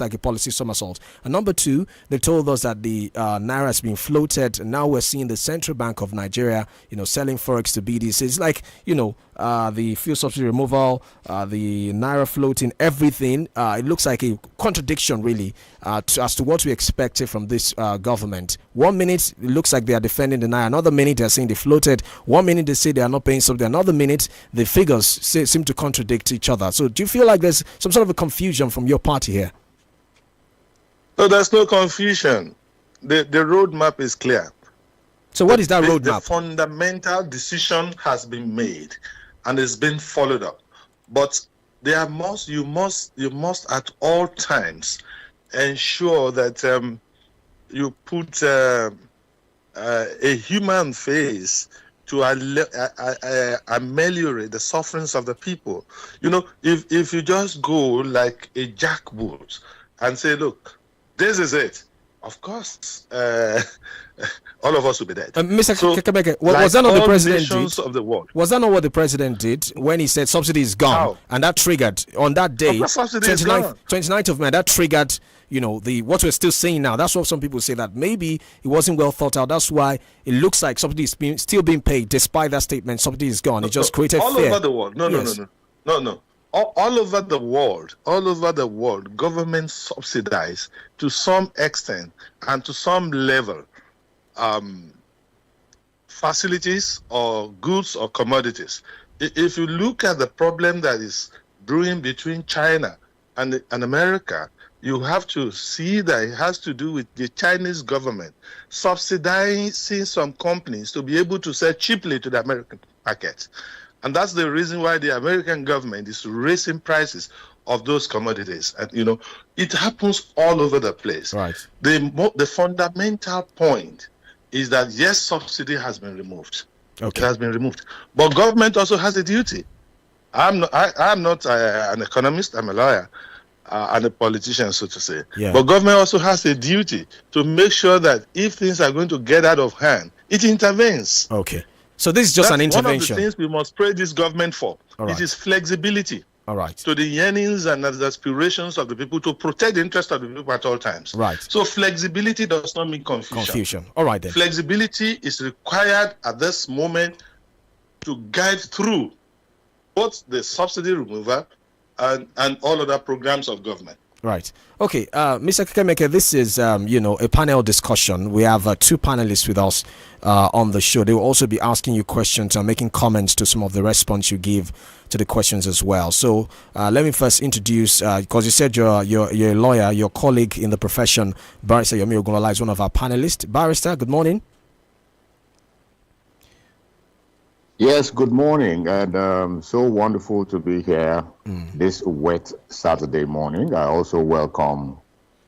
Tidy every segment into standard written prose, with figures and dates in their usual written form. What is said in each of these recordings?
like a policy somersault. And number two, they told us that the naira has been floated, and now we're seeing the Central Bank of Nigeria, selling forex to BDC. It's like, the fuel subsidy removal, the naira floating, everything. It looks like a contradiction, really, as to what we expected from this government. 1 minute, it looks like they are defending the naira. Another minute, they're saying they floated. 1 minute, they say they are not paying something. Another minute, the figures seem to contradict each other. So do you feel like there's some sort of a confusion from your party here? No, there's no confusion. The roadmap is clear. So what is that roadmap? The fundamental decision has been made and it's been followed up. But you must at all times ensure that you put a human face to ameliorate the sufferings of the people. If you just go like a jackboot and say, look, this is it. Of course, all of us will be dead. Mr. 𝐃𝐈𝐒, was that not the president did? Of the world. Was that not what the president did when he said subsidy is gone? How? And that triggered, on that day, 29th of May, that triggered, what we're still saying now. That's what some people say, that maybe it wasn't well thought out. That's why it looks like subsidy is still being paid, despite that statement, subsidy is gone. It just created all fear. Over the world. No. All over the world, governments subsidize to some extent and to some level facilities or goods or commodities. If you look at the problem that is brewing between China and America, you have to see that it has to do with the Chinese government subsidizing some companies to be able to sell cheaply to the American market. And that's the reason why the American government is raising prices of those commodities. And, it happens all over the place. Right. The fundamental point is that, yes, subsidy has been removed. Okay. It has been removed. But government also has a duty. I'm not an economist. I'm a lawyer and a politician, so to say. Yeah. But government also has a duty to make sure that if things are going to get out of hand, it intervenes. Okay. So this is just an intervention. One of the things we must pray this government for. Right. It is flexibility. All right. To the yearnings and the aspirations of the people to protect the interest of the people at all times. Right. So flexibility does not mean confusion. All right then. Flexibility is required at this moment to guide through both the subsidy removal and all other programs of government. Right. Okay, Mr. 𝐾𝐈𝐒, this is, a panel discussion. We have two panelists with us on the show. They will also be asking you questions and making comments to some of the response you give to the questions as well. So let me first introduce, because you said you're a lawyer, your colleague in the profession, Barrister Yomi Ogunlola, is one of our panelists. Barrister, good morning. Yes, good morning, and so wonderful to be here this wet Saturday morning. I also welcome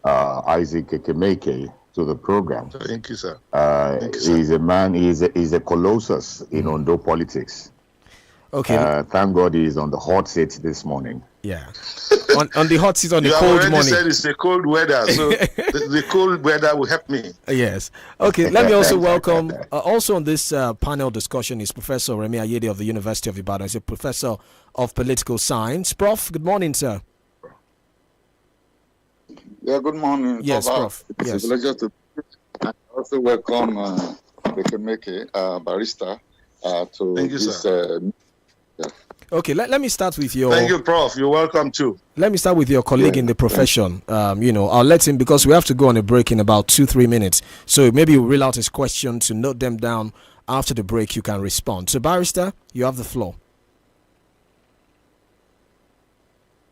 𝐒𝐶𝐾𝐈𝐒 to the program. Thank you, sir. He's a man, he's a colossus in Ondo politics. Okay. Thank God he's on the hot seat this morning. Yeah. on the hot seat on the you cold already morning. Said it's the cold weather, so the cold weather will help me. Yes. Okay. Let me also welcome. Also on this panel discussion is Professor Remi Ayede of the University of Ibadan. He's a professor of political science. Prof, good morning, sir. Yeah. Good morning. Yes, Prof. It's yes. a pleasure to. I also welcome 𝐾𝐈𝐒 Barrister to Thank you, this. sir. Okay, let me start with your... Thank you, Prof. You're welcome, too. Let me start with your colleague in the profession. I'll let him, because we have to go on a break in about 2-3 minutes. So maybe we'll reel out his question to note them down. After the break, you can respond. So, Barrister, you have the floor.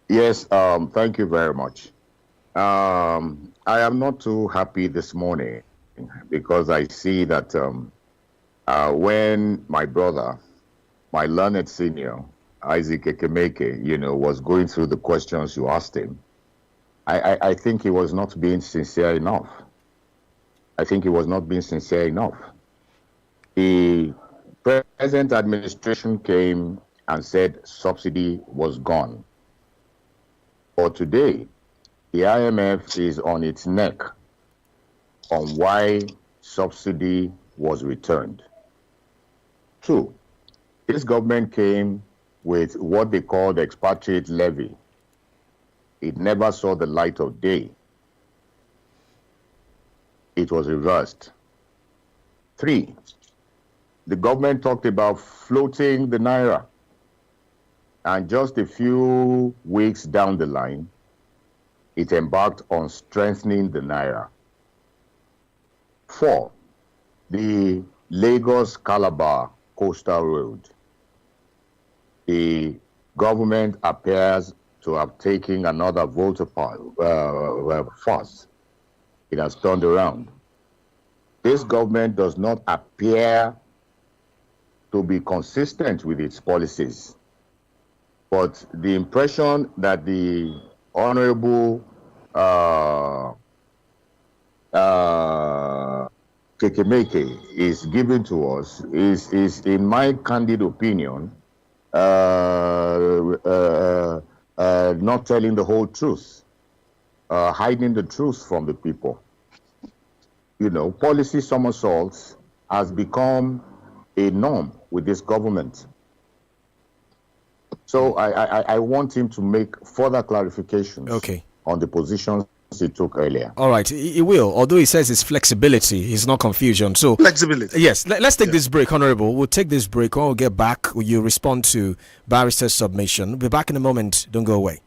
Yes, thank you very much. I am not too happy this morning because I see that when my brother, my learned senior, 𝐒𝐶𝐾𝐈𝐒, was going through the questions you asked him, I think he was not being sincere enough. The present administration came and said subsidy was gone. But today, the IMF is on its neck on why subsidy was returned. 2, this government came with what they call the expatriate levy. It never saw the light of day. It was reversed. 3, the government talked about floating the naira. And just a few weeks down the line, it embarked on strengthening the naira. 4, the Lagos-Calabar coastal road. The government appears to have taken another volte-face fast. It has turned around. This government does not appear to be consistent with its policies. But the impression that the Honorable 𝐾𝐈𝐒𝐄𝐑 is given to us is in my candid opinion, not telling the whole truth, hiding the truth from the people. You know, policy somersaults has become a norm with this government. So I want him to make further clarifications on the positions he took earlier. All right, he will. Although he says it's flexibility, it's not confusion. So flexibility. Yes, let's take this break, Honorable. We'll take this break. When we get back, you respond to Barrister's submission. We'll be back in a moment. Don't go away.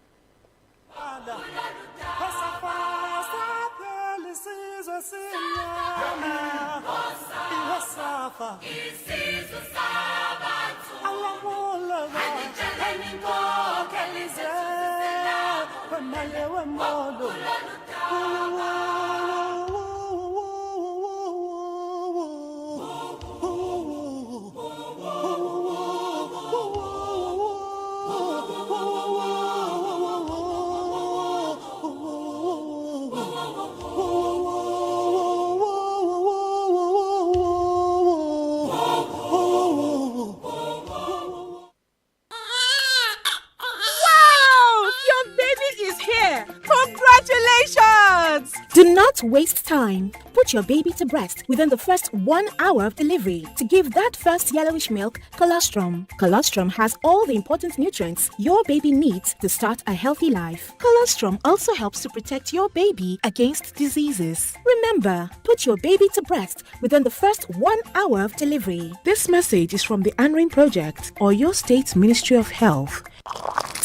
Do not waste time. Put your baby to breast within the first 1 hour of delivery to give that first yellowish milk colostrum. Colostrum has all the important nutrients your baby needs to start a healthy life. Colostrum also helps to protect your baby against diseases. Remember, put your baby to breast within the first 1 hour of delivery. This message is from the INT'L Project or your state's Ministry of Health.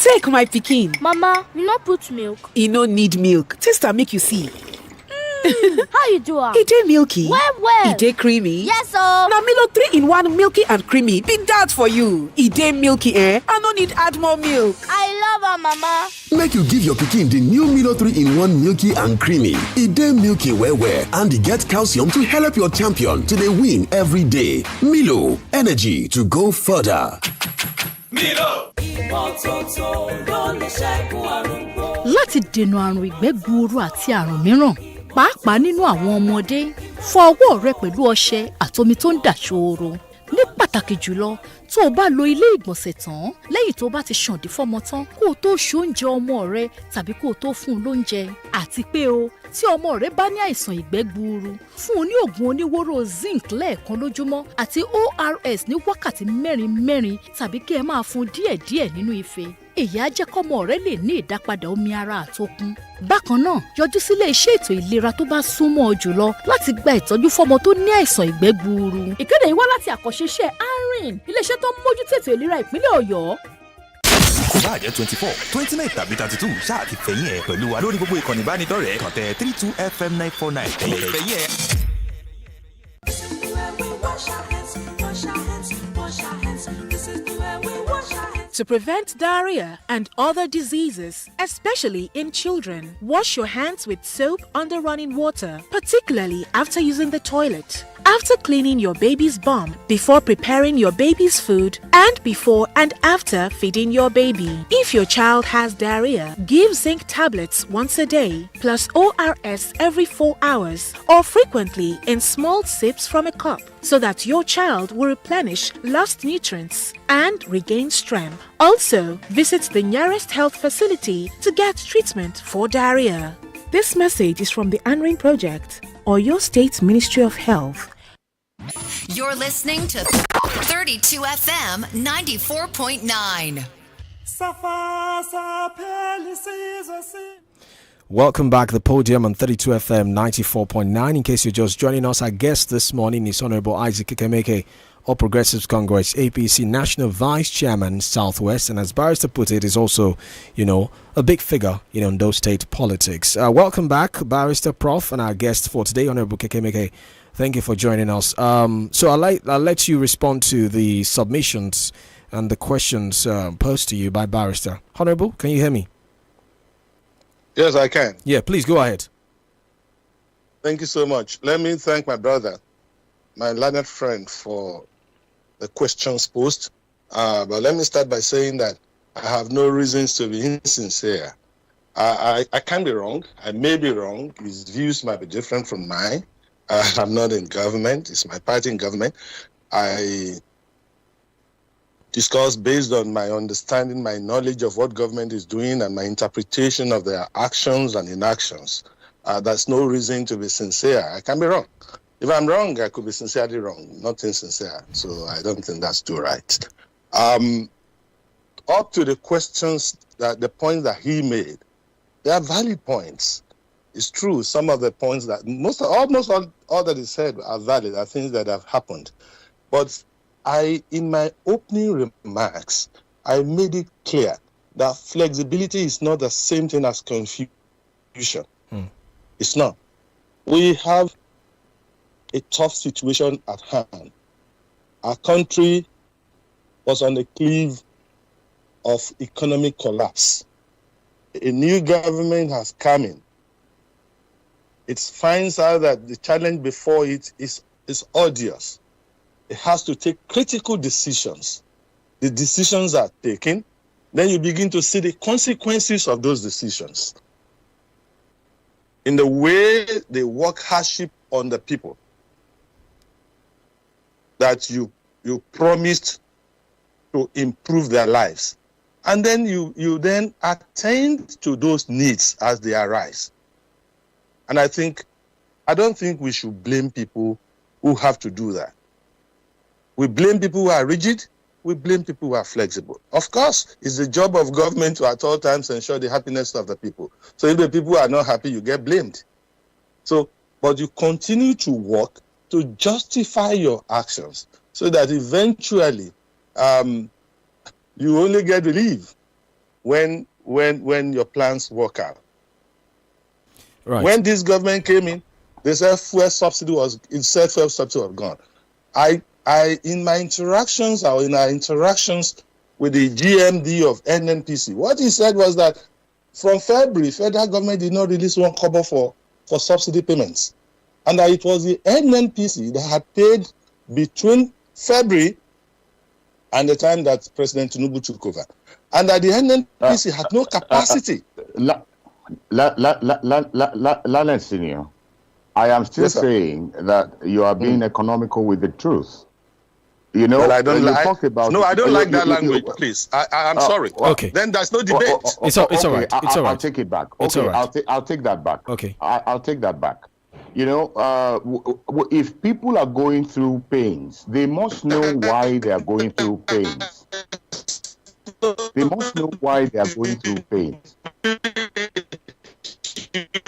Take my pikin. Mama, you no put milk. E no need milk. Taste am make you see. How you do am? E dey milky. Well. E dey creamy. Yes, so. Na Milo 3-in-1 milky and creamy be that for you. E dey milky, I no need add more milk. I love am, Mama. Make you give your pikin the new Milo 3-in-1 milky and creamy. E dey milky well and e get calcium to help your champion to dey win every day. Milo, energy to go further. Milo. Láti dènà àrùn ìgbẹ́ gbuuru àti àrùn mìíràn, pàápàá nínú àwọn ọmọdé, fọ ọwọ́ rẹ pẹ̀lú ọṣẹ àtomi tó ń dà ṣooro. Ní pàtàkì jùlọ, tó o bá lo ilé ìgbọ̀nsẹ̀ tán, lẹ́yìn tó o bá ti ṣàndí fọ́mọ tán, kó o tó ṣoúnjẹ ọmọ rẹ tàbí kó o tó fún un lóúnjẹ. Àti pé tí ọmọ rẹ bá ní àìsàn ìgbẹ́ gbuuru, fún un ní oògùn oníwóró zinc lẹ́ẹ̀kan lójúmọ́ àti ORS ní wákàtí mẹ́rin tàbí kí ẹ máa fún un díẹ̀díẹ̀ nínú ife. Èyí á jẹ́ kọ́mọ rẹ lè ní ìdápadà omi ara àtokun. Bákan náà, yọjú sílé iṣẹ́ ètò ìlera tó bá súnmọ́ ọ jùlọ láti gba ìtọ́jú fọ́mọ tó ní àìsàn ìgbẹ́ gbuuru. Ìkéde yìí wá láti àkànṣe iṣẹ́ INT'L, iléeṣẹ́ tó ń mójútó ètò ìlera ìpínlẹ̀ Ọ̀yọ́. Kò bá jẹ́ 24, 29 tàbí 32 ṣáà ti fẹ̀yìn ẹ̀ pẹ̀lú wa lórí gbogbo ìkànnì ìbánidọ́rẹ̀ẹ́ kàn tẹ 32FM949 ẹ̀yẹ̀ fẹ̀yìn ẹ̀. To prevent diarrhea and other diseases, especially in children, wash your hands with soap under running water, particularly after using the toilet, after cleaning your baby's bum, before preparing your baby's food, and before and after feeding your baby. If your child has diarrhea, give zinc tablets once a day, plus ORS every 4 hours, or frequently in small sips from a cup, so that your child will replenish lost nutrients and regain strength. Also, visit the nearest health facility to get treatment for diarrhea. This message is from the INT'L Project or your state's Ministry of Health. You're listening to 32FM 94.9. Welcome back to the podium on 32 FM 94.9. In case you're just joining us, our guest this morning is Honorable 𝐒𝐶𝐄𝐑, All Progressives Congress, APC National Vice Chairman, Southwest, and as Barrister put it, is also, a big figure in Ondo State politics. Welcome back, Barrister Prof, and our guest for today, Honorable 𝐾𝐾. Thank you for joining us. So I'll let you respond to the submissions and the questions posed to you by Barrister. Honorable, can you hear me? Yes, I can. Yeah, please go ahead. Thank you so much. Let me thank my brother, my learned friend, for the questions posed. But let me start by saying that I have no reasons to be insincere. I can be wrong. I may be wrong. His views might be different from mine. I'm not in government. It's my party in government. I discuss based on my understanding, my knowledge of what government is doing, and my interpretation of their actions and inactions. That's no reason to be sincere. I can be wrong. If I'm wrong, I could be sincerely wrong, not insincere. So I don't think that's too right. Up to the questions, the points that he made, they are valid points. It's true, some of the points that, almost all that he said are valid, are things that have happened. But in my opening remarks, I made it clear that flexibility is not the same thing as confusion. It's not. We have a tough situation at hand. Our country was on the cliff of economic collapse. A new government has come in. It finds out that the challenge before it is odious. It has to take critical decisions. The decisions are taken, then you begin to see the consequences of those decisions in the way they work hardship on the people that you promised to improve their lives. And then you then attend to those needs as they arise. And I don't think we should blame people who have to do that. We blame people who are rigid. We blame people who are flexible. Of course, it's the job of government to at all times ensure the happiness of the people. So if the people are not happy, you get blamed. But you continue to work to justify your actions so that eventually you only get relief when your plans work out. Right. When this government came in, they said fuel subsidy was gone. In our interactions with the GMD of NNPC, what he said was that from February, federal government did not release one kobo for subsidy payments. And that it was the NNPC that had paid between February and the time that President Tinubu took over. And that the NNPC had no capacity. Senior, I am still saying that you are being economical with the truth. Well, I don't like that language, please. I'm sorry. Okay. Then there's no debate. It's all right. It's all right. I'll take it back. Okay, right. I'll take that back. Okay. I'll take that back. If people are going through pains, they must know why they are going through pains. They must know why they are going through pains.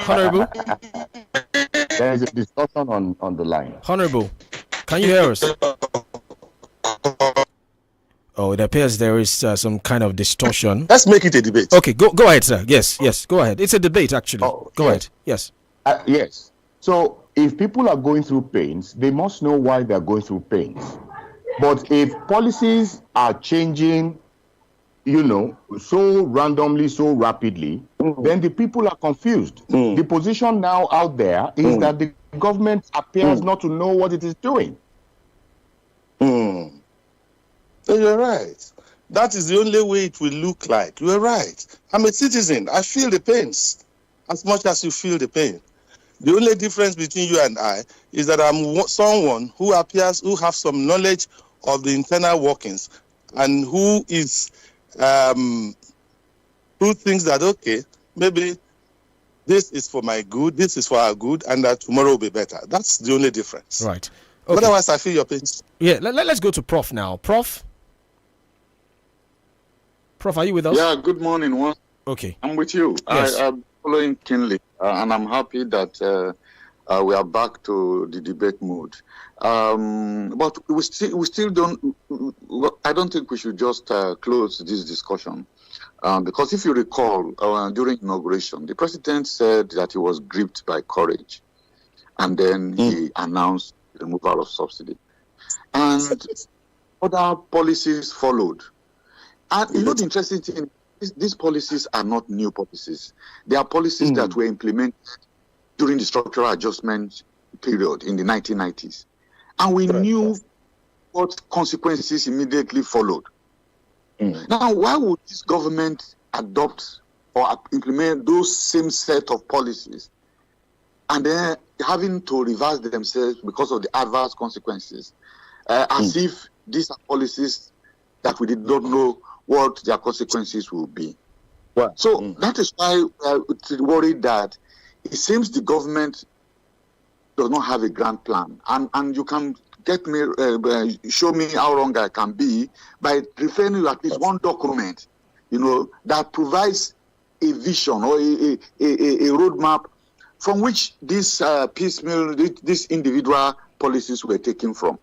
Honorable, there is a discussion on the line. Honorable, can you hear us? Oh, it appears there is some kind of distortion. Let's make it a debate. Okay, go ahead, sir. Yes, go ahead. It's a debate, actually. Go ahead. Yes. Yes. So if people are going through pains, they must know why they are going through pains. But if policies are changing, so randomly, so rapidly, then the people are confused. The position now out there is that the government appears not to know what it is doing. So you're right. That is the only way it will look like. You're right. I'm a citizen. I feel the pains as much as you feel the pain. The only difference between you and I is that I'm someone who have some knowledge of the internal workings and who thinks that, okay, maybe this is for my good, this is for our good, and that tomorrow will be better. That's the only difference. Right. Okay. Otherwise, I feel your pains. Yeah, let's go to Prof now. Prof? Prof, are you with us? Yeah, good morning. Okay. I'm with you. Yes. I'm following keenly, and I'm happy that we are back to the debate mode. But we still don't. I don't think we should just close this discussion, because if you recall, during inauguration, the president said that he was gripped by courage, and then he announced the removal of subsidy, and other policies followed. And you know the interesting thing, these policies are not new policies. They are policies that were implemented during the structural adjustment period in the 1990s. And we knew what consequences immediately followed. Now, why would this government adopt or implement those same set of policies and then having to reverse themselves because of the adverse consequences, as if these are policies that we did not know what their consequences will be? So that is why we're worried that it seems the government does not have a grand plan. And you can show me how wrong I can be by referring to at least one document, that provides a vision or a roadmap from which these piecemeal, these individual policies were taken from.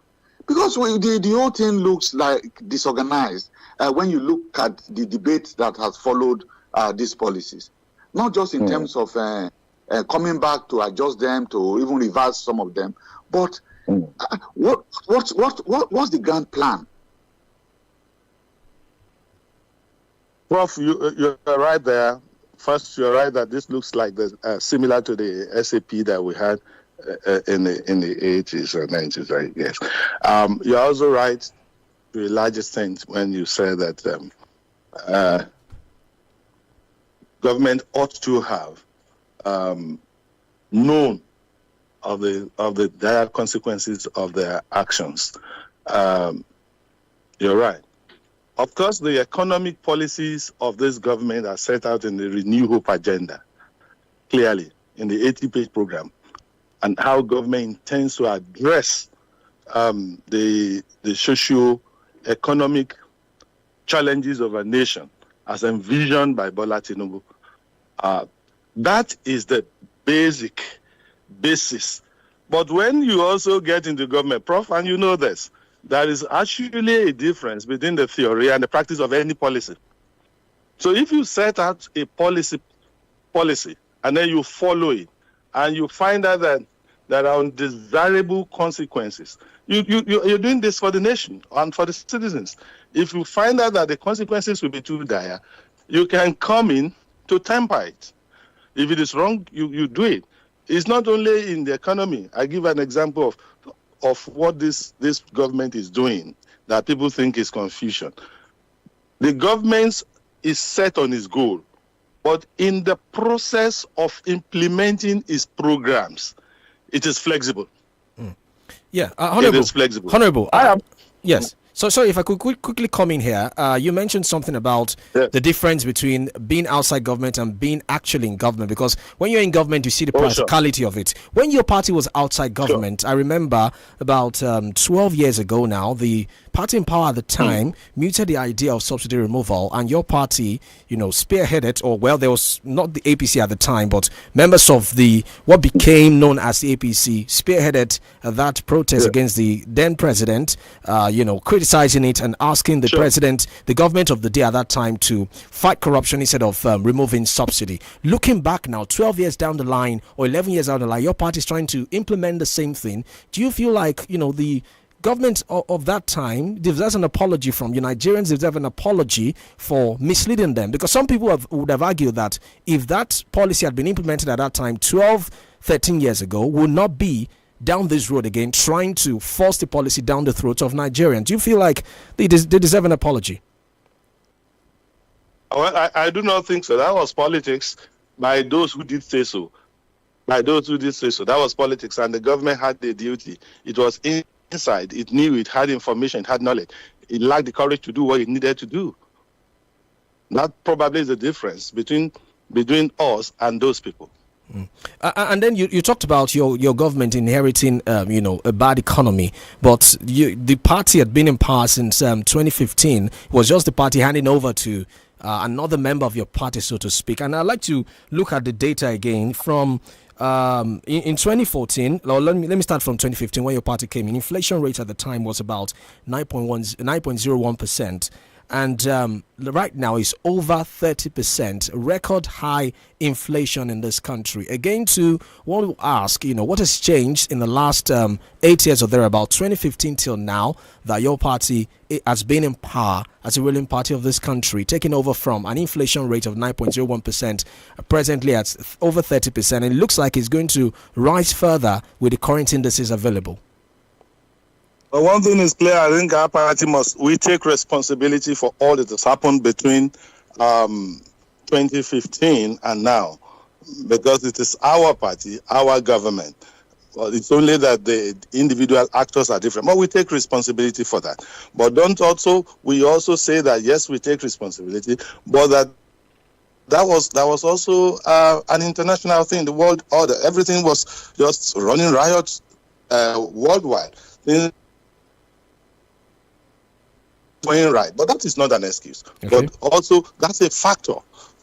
Because the whole thing looks like disorganized when you look at the debate that has followed these policies. Not just in terms of coming back to adjust them, to even reverse some of them, but what's the grand plan? Prof, you're right there. First, you're right that this looks like similar to the SAP that we had in the 80s or 90s, I guess. You're also right to a large extent when you say that government ought to have known of the dire consequences of their actions. You're right. Of course, the economic policies of this government are set out in the Renew Hope agenda, clearly in the 80-page program, and how government intends to address the socio-economic challenges of a nation as envisioned by Bola Tinubu. That is the basis. But when you also get into government, Prof, and you know this, there is actually a difference between the theory and the practice of any policy. So if you set out a policy and then you follow it, and you find out that there are undesirable consequences, you're doing this for the nation and for the citizens. If you find out that the consequences will be too dire, you can come in to temper it. If it is wrong, you do it. It's not only in the economy. I give an example of what this government is doing that people think is confusion. The government is set on its goal, but in the process of implementing its programs, it is flexible. Yeah, Honorable. It is flexible. Honorable. Yes. So, sorry, if I could quickly come in here. You mentioned something about the difference between being outside government and being actually in government, because when you're in government, you see the practicality of it. When your party was outside government, I remember about 12 years ago now, the party in power at the time muted the idea of subsidy removal, and your party, spearheaded, or well, there was not the APC at the time, but members of what became known as the APC spearheaded that protest against the then president, criticizing it and asking the president, the government of the day at that time, to fight corruption instead of removing subsidy. Looking back now, 12 years down the line or 11 years down the line, your party is trying to implement the same thing. Do you feel like, the government of that time deserves an apology from you? Nigerians deserve an apology for misleading them, because some people would have argued that if that policy had been implemented at that time 12, 13 years ago, would not be down this road again, trying to force the policy down the throats of Nigerians. Do you feel like they deserve an apology? Well, I do not think so. That was politics by those who did say so. That was politics, and the government had the duty. It was inside. It knew, it had information, it had knowledge. It lacked the courage to do what it needed to do. That probably is the difference between us and those people. And then you talked about your government inheriting a bad economy, but the party had been in power since 2015. It was just the party handing over to another member of your party, so to speak. And I'd like to look at the data again from in 2014. Let me start from 2015 when your party came in. Inflation rate at the time was about 9.01%. And right now it's over 30%, record high inflation in this country. Again, to want to ask, what has changed in the last 8 years or thereabout, 2015 till now, that your party has been in power as a ruling party of this country, taking over from an inflation rate of 9.01%, presently at over 30%. And it looks like it's going to rise further with the current indices available. But one thing is clear, I think our party we take responsibility for all that has happened between 2015 and now, because it is our party, our government. Well, it's only that the individual actors are different, but we take responsibility for that. But we also say that, yes, we take responsibility, but that was also an international thing, the world order. Everything was just running riots worldwide. Going right, but that is not an excuse. Okay. But also, that's a factor.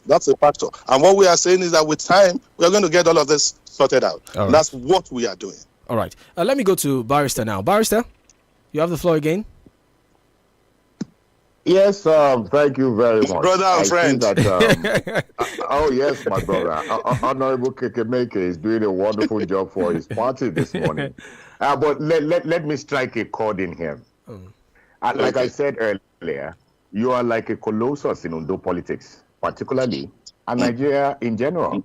And what we are saying is that with time, we are going to get all of this sorted out. Right. That's what we are doing. All right. Let me go to Barrister now. Barrister, you have the floor again. Yes, thank you very much. Brother and friend. Oh, yes, my brother. Honorable 𝐾𝐈𝐒 is doing a wonderful job for his party this morning. But let me strike a chord in here. Like I said earlier, you are like a colossus in Ondo politics, particularly, and Nigeria in general.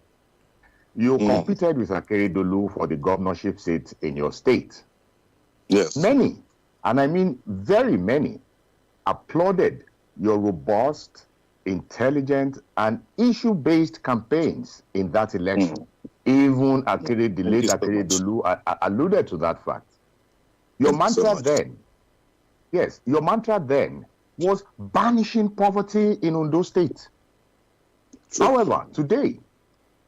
You competed with Akeredolu for the governorship seat in your state. Yes. Many, and I mean very many, applauded your robust, intelligent, and issue-based campaigns in that election. Even the late Akeredolu alluded to that fact. Your mantra then was banishing poverty in Ondo State. However, today,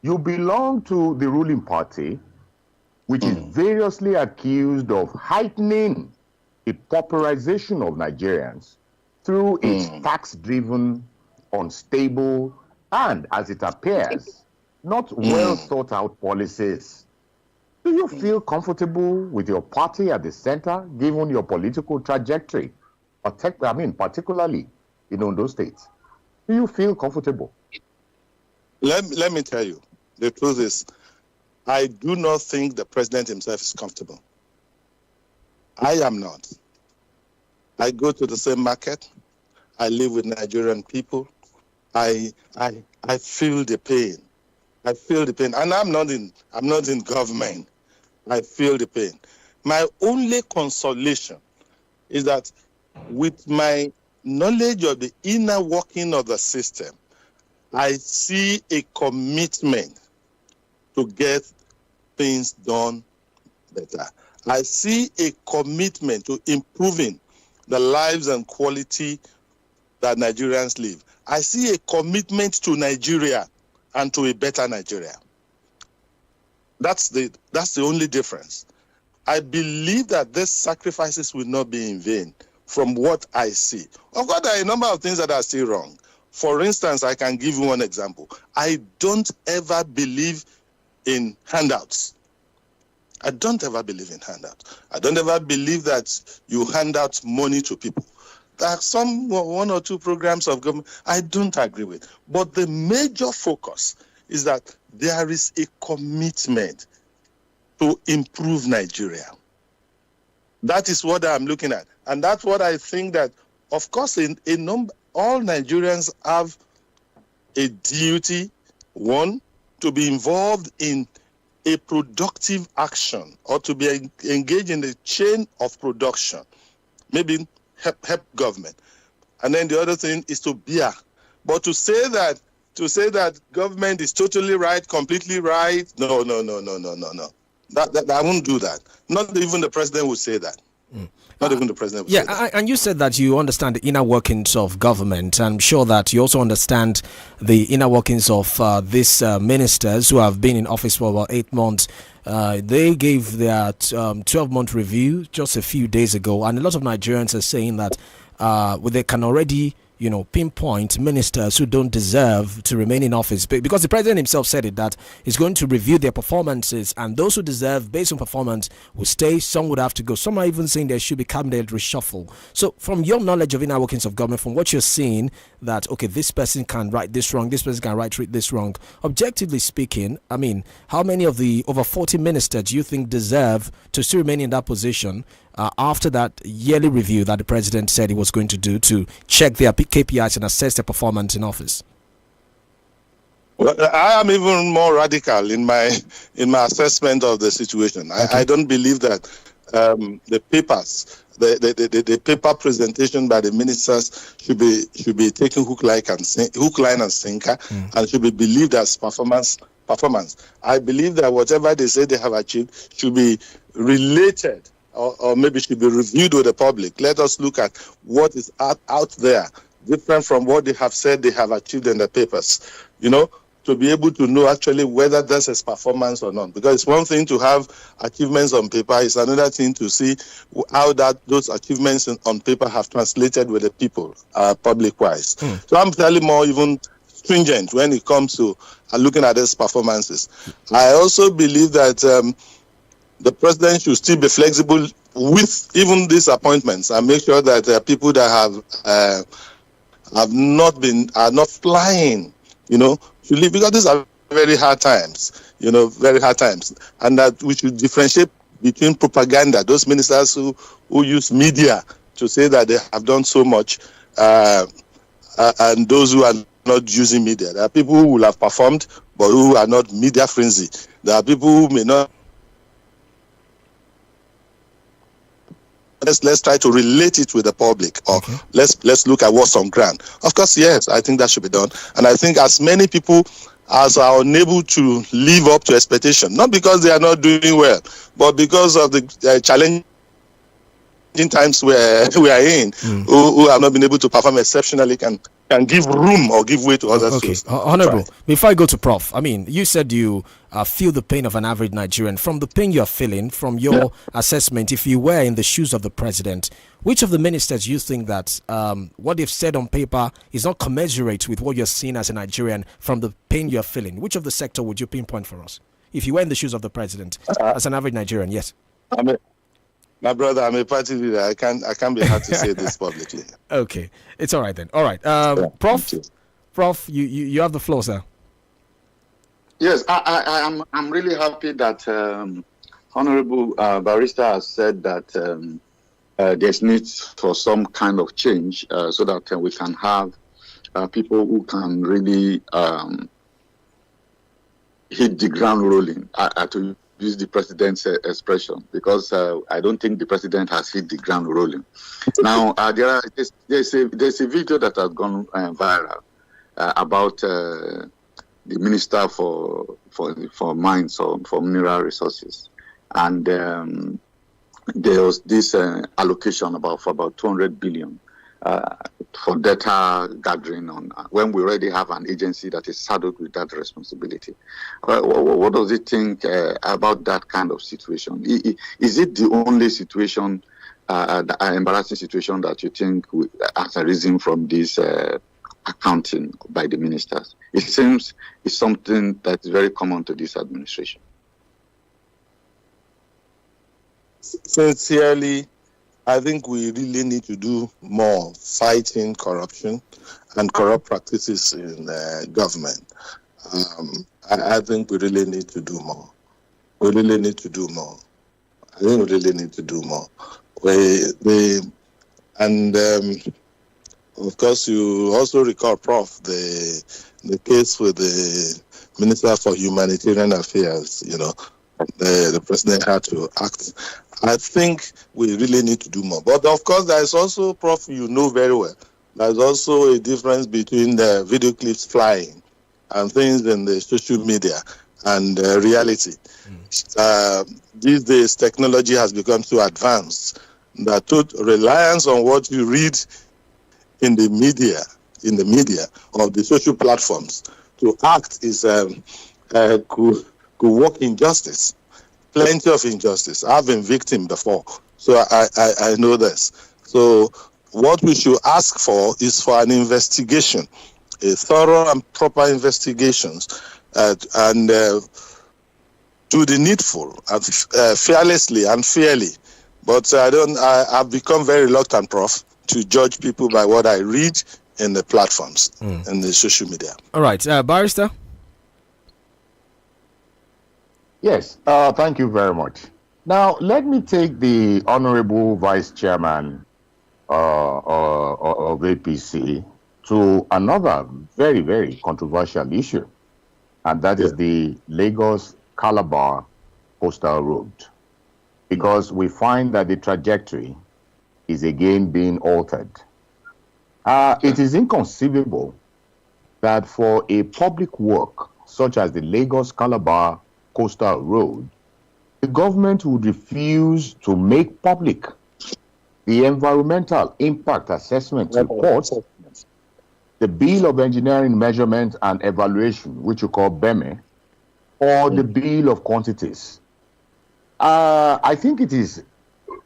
you belong to the ruling party, which is variously accused of heightening the pauperization of Nigerians through its tax-driven, unstable, and, as it appears, not well thought-out policies. Do you feel comfortable with your party at the center, given your political trajectory, particularly in Ondo State? Do you feel comfortable? Let me tell you, the truth is, I do not think the president himself is comfortable. I am not. I go to the same market. I live with Nigerian people. I feel the pain. I feel the pain, and I'm not in government. I feel the pain. My only consolation is that with my knowledge of the inner working of the system, I see a commitment to get things done better. I see a commitment to improving the lives and quality that Nigerians live. I see a commitment to Nigeria and to a better Nigeria. That's the only difference. I believe that these sacrifices will not be in vain from what I see. Of course, there are a number of things that are still wrong. For instance, I can give you one example. I don't ever believe in handouts. I don't ever believe in handouts. I don't ever believe that you hand out money to people. There are one or two programs of government I don't agree with. But the major focus is that there is a commitment to improve Nigeria. That is what I'm looking at. And that's what I think that, of course, all Nigerians have a duty, one, to be involved in a productive action or to be engaged in the chain of production, maybe help government. And then the other thing is to bear. But to say that government is totally right, completely right, no. That I won't do that. Not even the president would say that. Not even the president would say that. And you said that you understand the inner workings of government. I'm sure that you also understand the inner workings of these ministers who have been in office for about 8 months. They gave their 12-month review just a few days ago, and a lot of Nigerians are saying that they can already pinpoint ministers who don't deserve to remain in office? Because the president himself said it, that he's going to review their performances, and those who deserve based on performance will stay. Some would have to go. Some are even saying there should be cabinet reshuffle. So from your knowledge of inner workings of government, from what you're seeing, that okay, this person can write this wrong, this person can write this wrong. Objectively speaking, I mean, how many of the over 40 ministers do you think deserve to still remain in that position after that yearly review that the president said he was going to do to check their KPIs and assess their performance in office? Well, I am even more radical in my assessment of the situation. Okay. I don't believe that the papers, the paper presentation by the ministers should be taken hook, line, and sinker, and should be believed as performance. I believe that whatever they say they have achieved should be related, or maybe should be reviewed with the public. Let us look at what is out there, different from what they have said they have achieved in the papers. To be able to know actually whether this is performance or not. Because it's one thing to have achievements on paper, it's another thing to see how those achievements on paper have translated with the people, public-wise. So I'm fairly more even stringent when it comes to looking at these performances. I also believe that the president should still be flexible with even these appointments and make sure that people that are not flying, should leave, because these are very hard times, and that we should differentiate between propaganda, those ministers who use media to say that they have done so much, and those who are not using media. There are people who will have performed, but who are not media frenzy. There are people who may not. Let's try to relate it with the public, or let's look at what's on ground. Of course, yes, I think that should be done, and I think as many people as are unable to live up to expectation, not because they are not doing well, but because of the challenging times we are in, who have not been able to perform exceptionally, can give room or give way to others. Okay, Honorable, before I go to Prof, I mean, you said you feel the pain of an average Nigerian. From the pain you're feeling, from your assessment, if you were in the shoes of the president, which of the ministers you think that what they've said on paper is not commensurate with what you're seeing as a Nigerian from the pain you're feeling? Which of the sector would you pinpoint for us? If you were in the shoes of the president as an average Nigerian, yes. My brother, I'm a party leader. I can't be hard to say this publicly. Okay, it's all right then. All right, Prof, you have the floor, sir. Yes, I'm really happy that Honorable Barrister has said that there's need for some kind of change so that we can have people who can really hit the ground rolling. To use the president's expression, because I don't think the president has hit the ground rolling. Now, there's a video that has gone viral about the minister for mines or for mineral resources, and there was this allocation for about 200 billion for data gathering on when we already have an agency that is saddled with that responsibility. What does it think about that kind of situation? Is it the only situation, the embarrassing situation that you think has arisen from this accounting by the ministers? It seems it's something that's very common to this administration. Sincerely, I think we really need to do more fighting corruption and corrupt practices in government. I think we really need to do more. I think we really need to do more. Of course, you also recall, Prof, the case with the Minister for Humanitarian Affairs. The president had to act. I think we really need to do more. But of course, there is also, Prof, you know very well, there's also a difference between the video clips flying and things in the social media and reality. These days, technology has become so advanced that reliance on what you read in the media of the social platforms to act is could work injustice. Plenty of injustice. I've been victim before, so I know this. So what we should ask for is for an investigation, a thorough and proper investigations, and do the needful and fearlessly and fairly. But I've become very reluctant, Prof, to judge people by what I read in the platforms and the social media. All right, Barrister. Yes, thank you very much. Now, let me take the Honorable Vice Chairman of APC to another very, very controversial issue, and that is the Lagos-Calabar Coastal Road, because we find that the trajectory is again being altered. It is inconceivable that for a public work such as the Lagos-Calabar Coastal Road, the government would refuse to make public the environmental impact assessment report, the Bill of Engineering Measurement and Evaluation, which you call BEME, or the Bill of Quantities. I think it is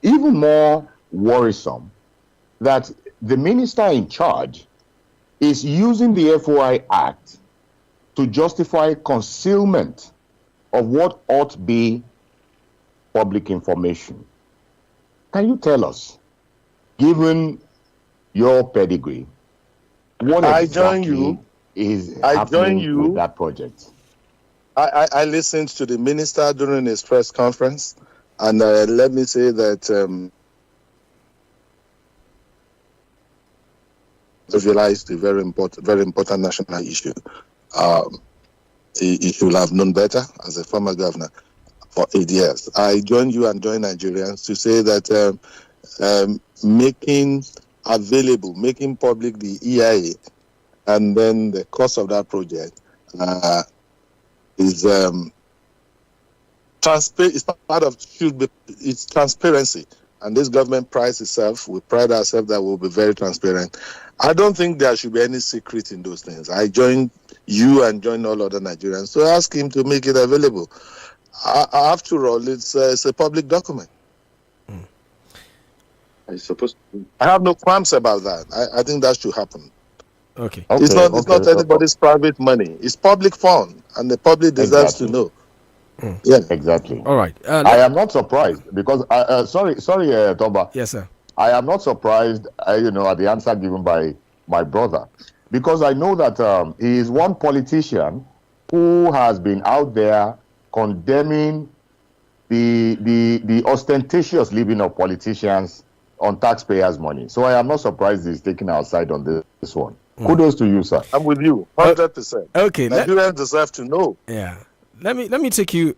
even more worrisome that the minister in charge is using the FOI Act to justify concealment of what ought to be public information. Can you tell us, given your pedigree, what exactly is happening with that project? I listened to the minister during his press conference, and let me say that realized a very important national issue. He should have known better as a former governor for 8 years. I join you and join Nigerians to say that making public the EIA and then the cost of that project is it's transparency. And this government prides itself, we pride ourselves that we'll be very transparent. I don't think there should be any secret in those things. I join you and join all other Nigerians to ask him to make it available. After all, it's a public document. I have no qualms about that. I think that should happen. Okay. It's not anybody's private money. It's public fund, and the public deserves to know. Yeah, exactly. All right. I am not surprised because sorry, Toba. Yes, sir. I am not surprised, at the answer given by my brother, because I know that he is one politician who has been out there condemning the ostentatious living of politicians on taxpayers' money. So I am not surprised he's taking our side on this one. Kudos to you, sir. I'm with you, 100%. Okay. Nigerians deserve to know. Yeah. Let me take you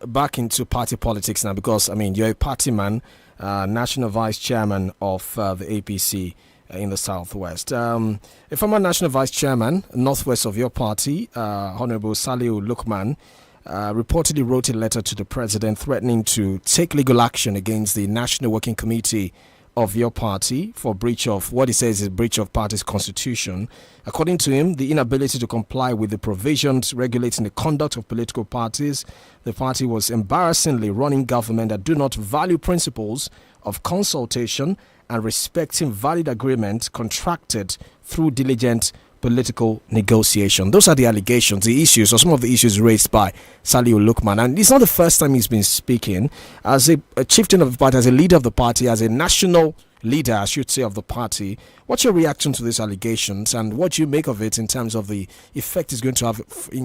back into party politics now, because you're a party man, national vice chairman of the APC in the Southwest. A former national vice chairman, northwest of your party, Honorable Saliu Lukman, reportedly wrote a letter to the president threatening to take legal action against the National Working Committee of your party for breach of what he says is breach of party's constitution. According to him, the inability to comply with the provisions regulating the conduct of political parties, the party was embarrassingly running government that do not value principles of consultation and respecting valid agreements contracted through diligent political negotiation. Those are the allegations, the issues, or some of the issues raised by Saliu Lukman. And it's not the first time he's been speaking as a chieftain of the party, as a leader of the party, as a national leader, I should say, of the party. What's your reaction to these allegations, and what do you make of it in terms of the effect it's going to have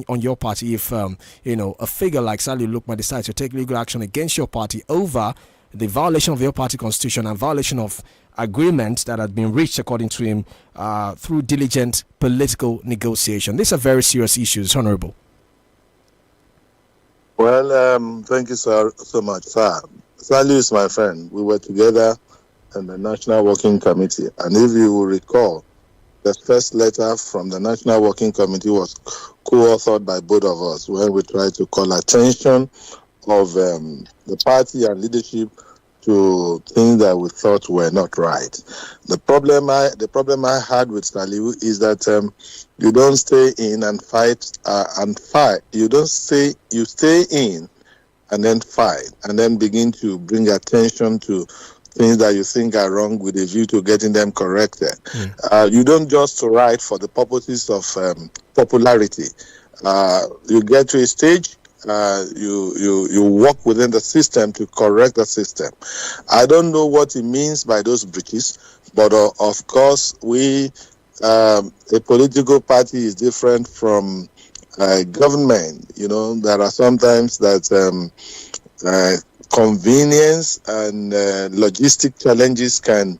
on your party if, a figure like Saliu Lukman decides to take legal action against your party over the violation of your party constitution and violation of agreements that had been reached, according to him, through diligent political negotiation? These are very serious issues, Honorable. Well, thank you so much, sir. Saliu is my friend. We were together in the National Working Committee. And if you will recall, the first letter from the National Working Committee was co-authored by both of us when we tried to call attention of the party and leadership to things that we thought were not right. The problem I had with Saliu is that you don't stay in and fight. You stay in and then fight and then begin to bring attention to things that you think are wrong with a view to getting them corrected. You don't just write for the purposes of popularity. You get to a stage, you work within the system to correct the system. I don't know what he means by those breaches, but of course, a political party is different from government. There are sometimes that convenience and logistic challenges can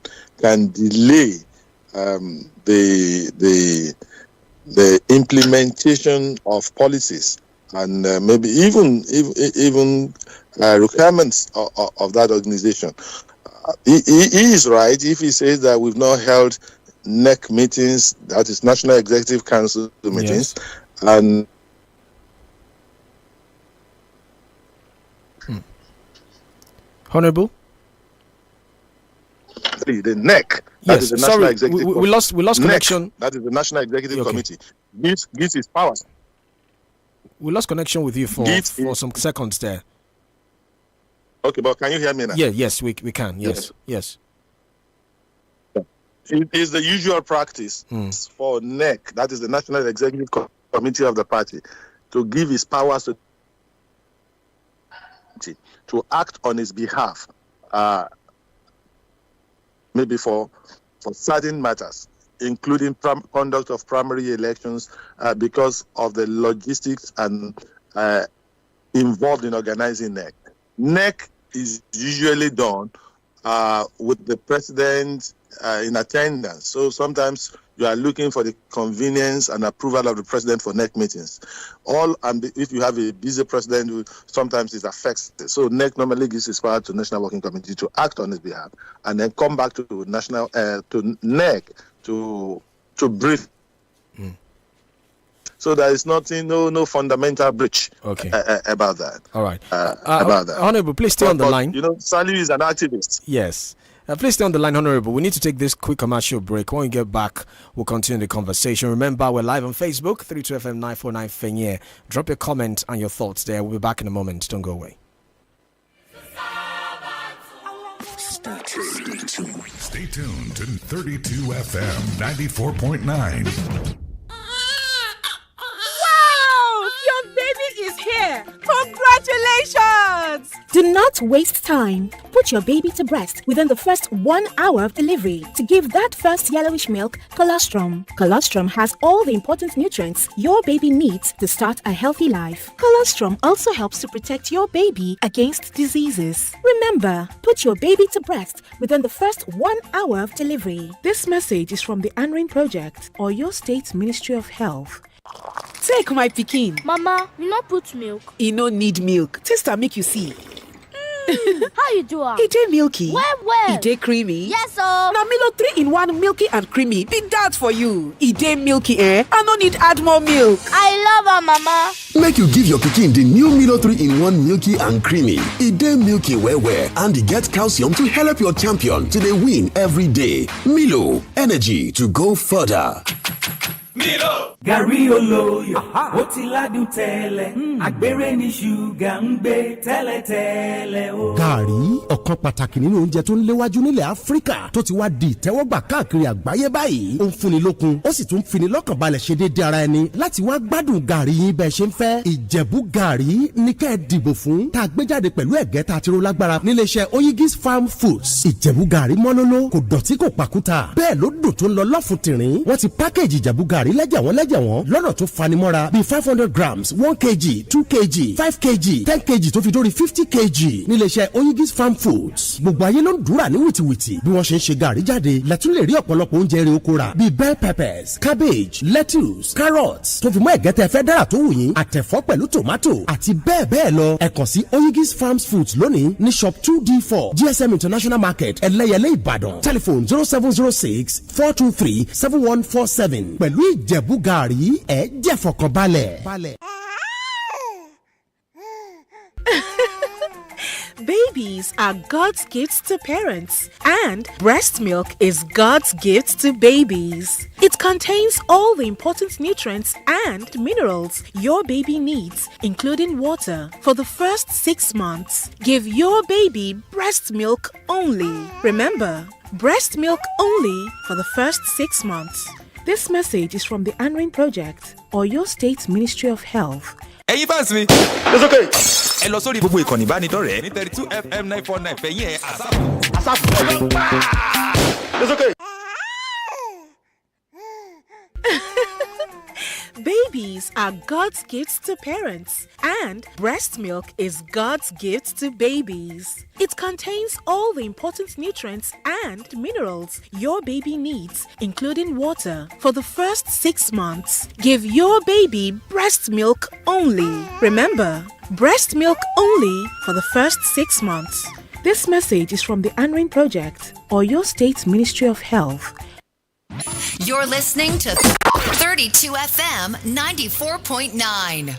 delay the implementation of policies and maybe even requirements of that organization. He is right if he says that we've not held NEC meetings, that is National Executive Council meetings, and Honorable? The NEC. That is the National Executive we lost connection. NEC, that is the National Executive Committee. Gives his powers. We lost connection with you for some seconds there. Okay, but can you hear me now? Yeah, yes, we can. Yes. It is the usual practice for NEC, that is the National Executive Committee of the party, to give his powers to act on his behalf, maybe for certain matters, including conduct of primary elections, because of the logistics and involved in organizing NEC. NEC is usually done with the president in attendance. So sometimes you are looking for the convenience and approval of the president for NEC meetings. If you have a busy president who sometimes it affects it. So NEC normally gives his power to National Working Committee to act on his behalf and then come back to NEC to brief. So there is nothing, no fundamental breach about that. All right. About that. Honorable, please stay on the line. Saliu is an activist. Yes. Please stay on the line, Honorable. We need to take this quick commercial break. When we get back, we'll continue the conversation. Remember, we're live on Facebook, 32FM 949 Fenye. Drop your comment and your thoughts there. We'll be back in a moment. Don't go away. Stay tuned to 32FM 94.9. Is here. Congratulations! Do not waste time. Put your baby to breast within the first 1 hour of delivery to give that first yellowish milk colostrum. Colostrum has all the important nutrients your baby needs to start a healthy life. Colostrum also helps to protect your baby against diseases. Remember, put your baby to breast within the first 1 hour of delivery. This message is from the Anrin Project or your State Ministry of Health. Take my pikin. Mama, you no put milk. E no need milk. Taste am make you see. How you do am? E dey milky. Well. E dey creamy. Yes, so. Na Milo 3-in-1 milky and creamy be that for you. E dey milky, I no need add more milk. I love her, Mama. Make you give your pikin the new Milo 3-in-1 milky and creamy. E dey milky well and e get calcium to help your champion to dey win every day. Milo, energy to go further. Milo. Gàrí olóyò, ó ti ládùn tẹ́lẹ̀, àgbèrè ní ṣúgà ń gbé tẹ́lẹ̀tẹ́lẹ̀ o. Gàrí, ọ̀kan pàtàkì nínú oúnjẹ tó ń léwájú nílẹ̀ Áfíríkà tó ti wá di ìtẹ́wọ́gbà káàkiri àgbáyé báyìí. Ó ń fúnni lókun, ó sì tún fini lọ́kàn balẹ̀ ṣe déédéé ara ẹni láti wá gbádùn gàrí yín bẹ́ẹ̀ ṣe ń fẹ́. Ìjẹ̀bú gàrí ní kẹ́ ẹ dìbò fún. Tá a gbé jáde pẹ̀lú ẹ̀gẹ́ tá a ti ró lágbára níléeṣẹ́ Oyigis Farm Foods. Ìjẹ̀bú gàrí mọ́lóló, kò dọ̀tí kò pàkúta. Bẹ́ẹ̀ ló dùn tó ń lọ lọ́fun tìrín. Wọ́n ti pákéjì ìjẹ̀bú gàrí lẹ́jẹ̀wọ́n lọ́nà tó fanimọ́ra bíi 500 grams 1 kg 2 kg 5 kg 10 kg tó fi dórí 50 kg níléeṣẹ́ Oyigis Farm Foods. Gbogbo ayé ló ń dúrà ní wìtìwìtì bí wọ́n ṣe ń ṣe gàrí jáde lẹ́tún lè rí ọ̀pọ̀lọpọ̀ oúnjẹ rẹ̀ oko rà bíi bell peppers cabbage lettuce carrots tó fi mọ́ ẹ̀gẹ́ tẹ́ fẹ́ dára tó wù yín àtẹ̀fọ́ pẹ̀lú tomato àti bẹ́ẹ̀ bẹ́ẹ̀ lọ. ẹ kàn sí Oyigis Farm Foods lónìí ní shop 2D4 GSM International Market Ẹlẹ́yẹlé Ìbàdàn telephone 0706 423 7147 pẹ̀lú Ìjẹ̀bú gàrí ẹ jẹ́ fọkànbalẹ̀. Babies are God's gifts to parents, and breast milk is God's gift to babies. It contains all the important nutrients and minerals your baby needs, including water, for the first 6 months. Give your baby breast milk only. Remember, breast milk only for the first 6 months. This message is from the Anrin Project or your state's Ministry of Health. ẹ̀yin fans mi. it's okay. ẹ lọ sórí gbogbo ìkànnì ìbánidọ́rẹ̀ẹ́ ní 32fm 949 fẹ̀yìn ẹ̀ àsáàpù. It's okay. Babies are God's gifts to parents, and breast milk is God's gift to babies. It contains all the important nutrients and minerals your baby needs, including water, for the first 6 months. Give your baby breast milk only. Remember, breast milk only for the first 6 months. This message is from the Anrin Project or your state's Ministry of Health. You're listening to 32 FM 94.9.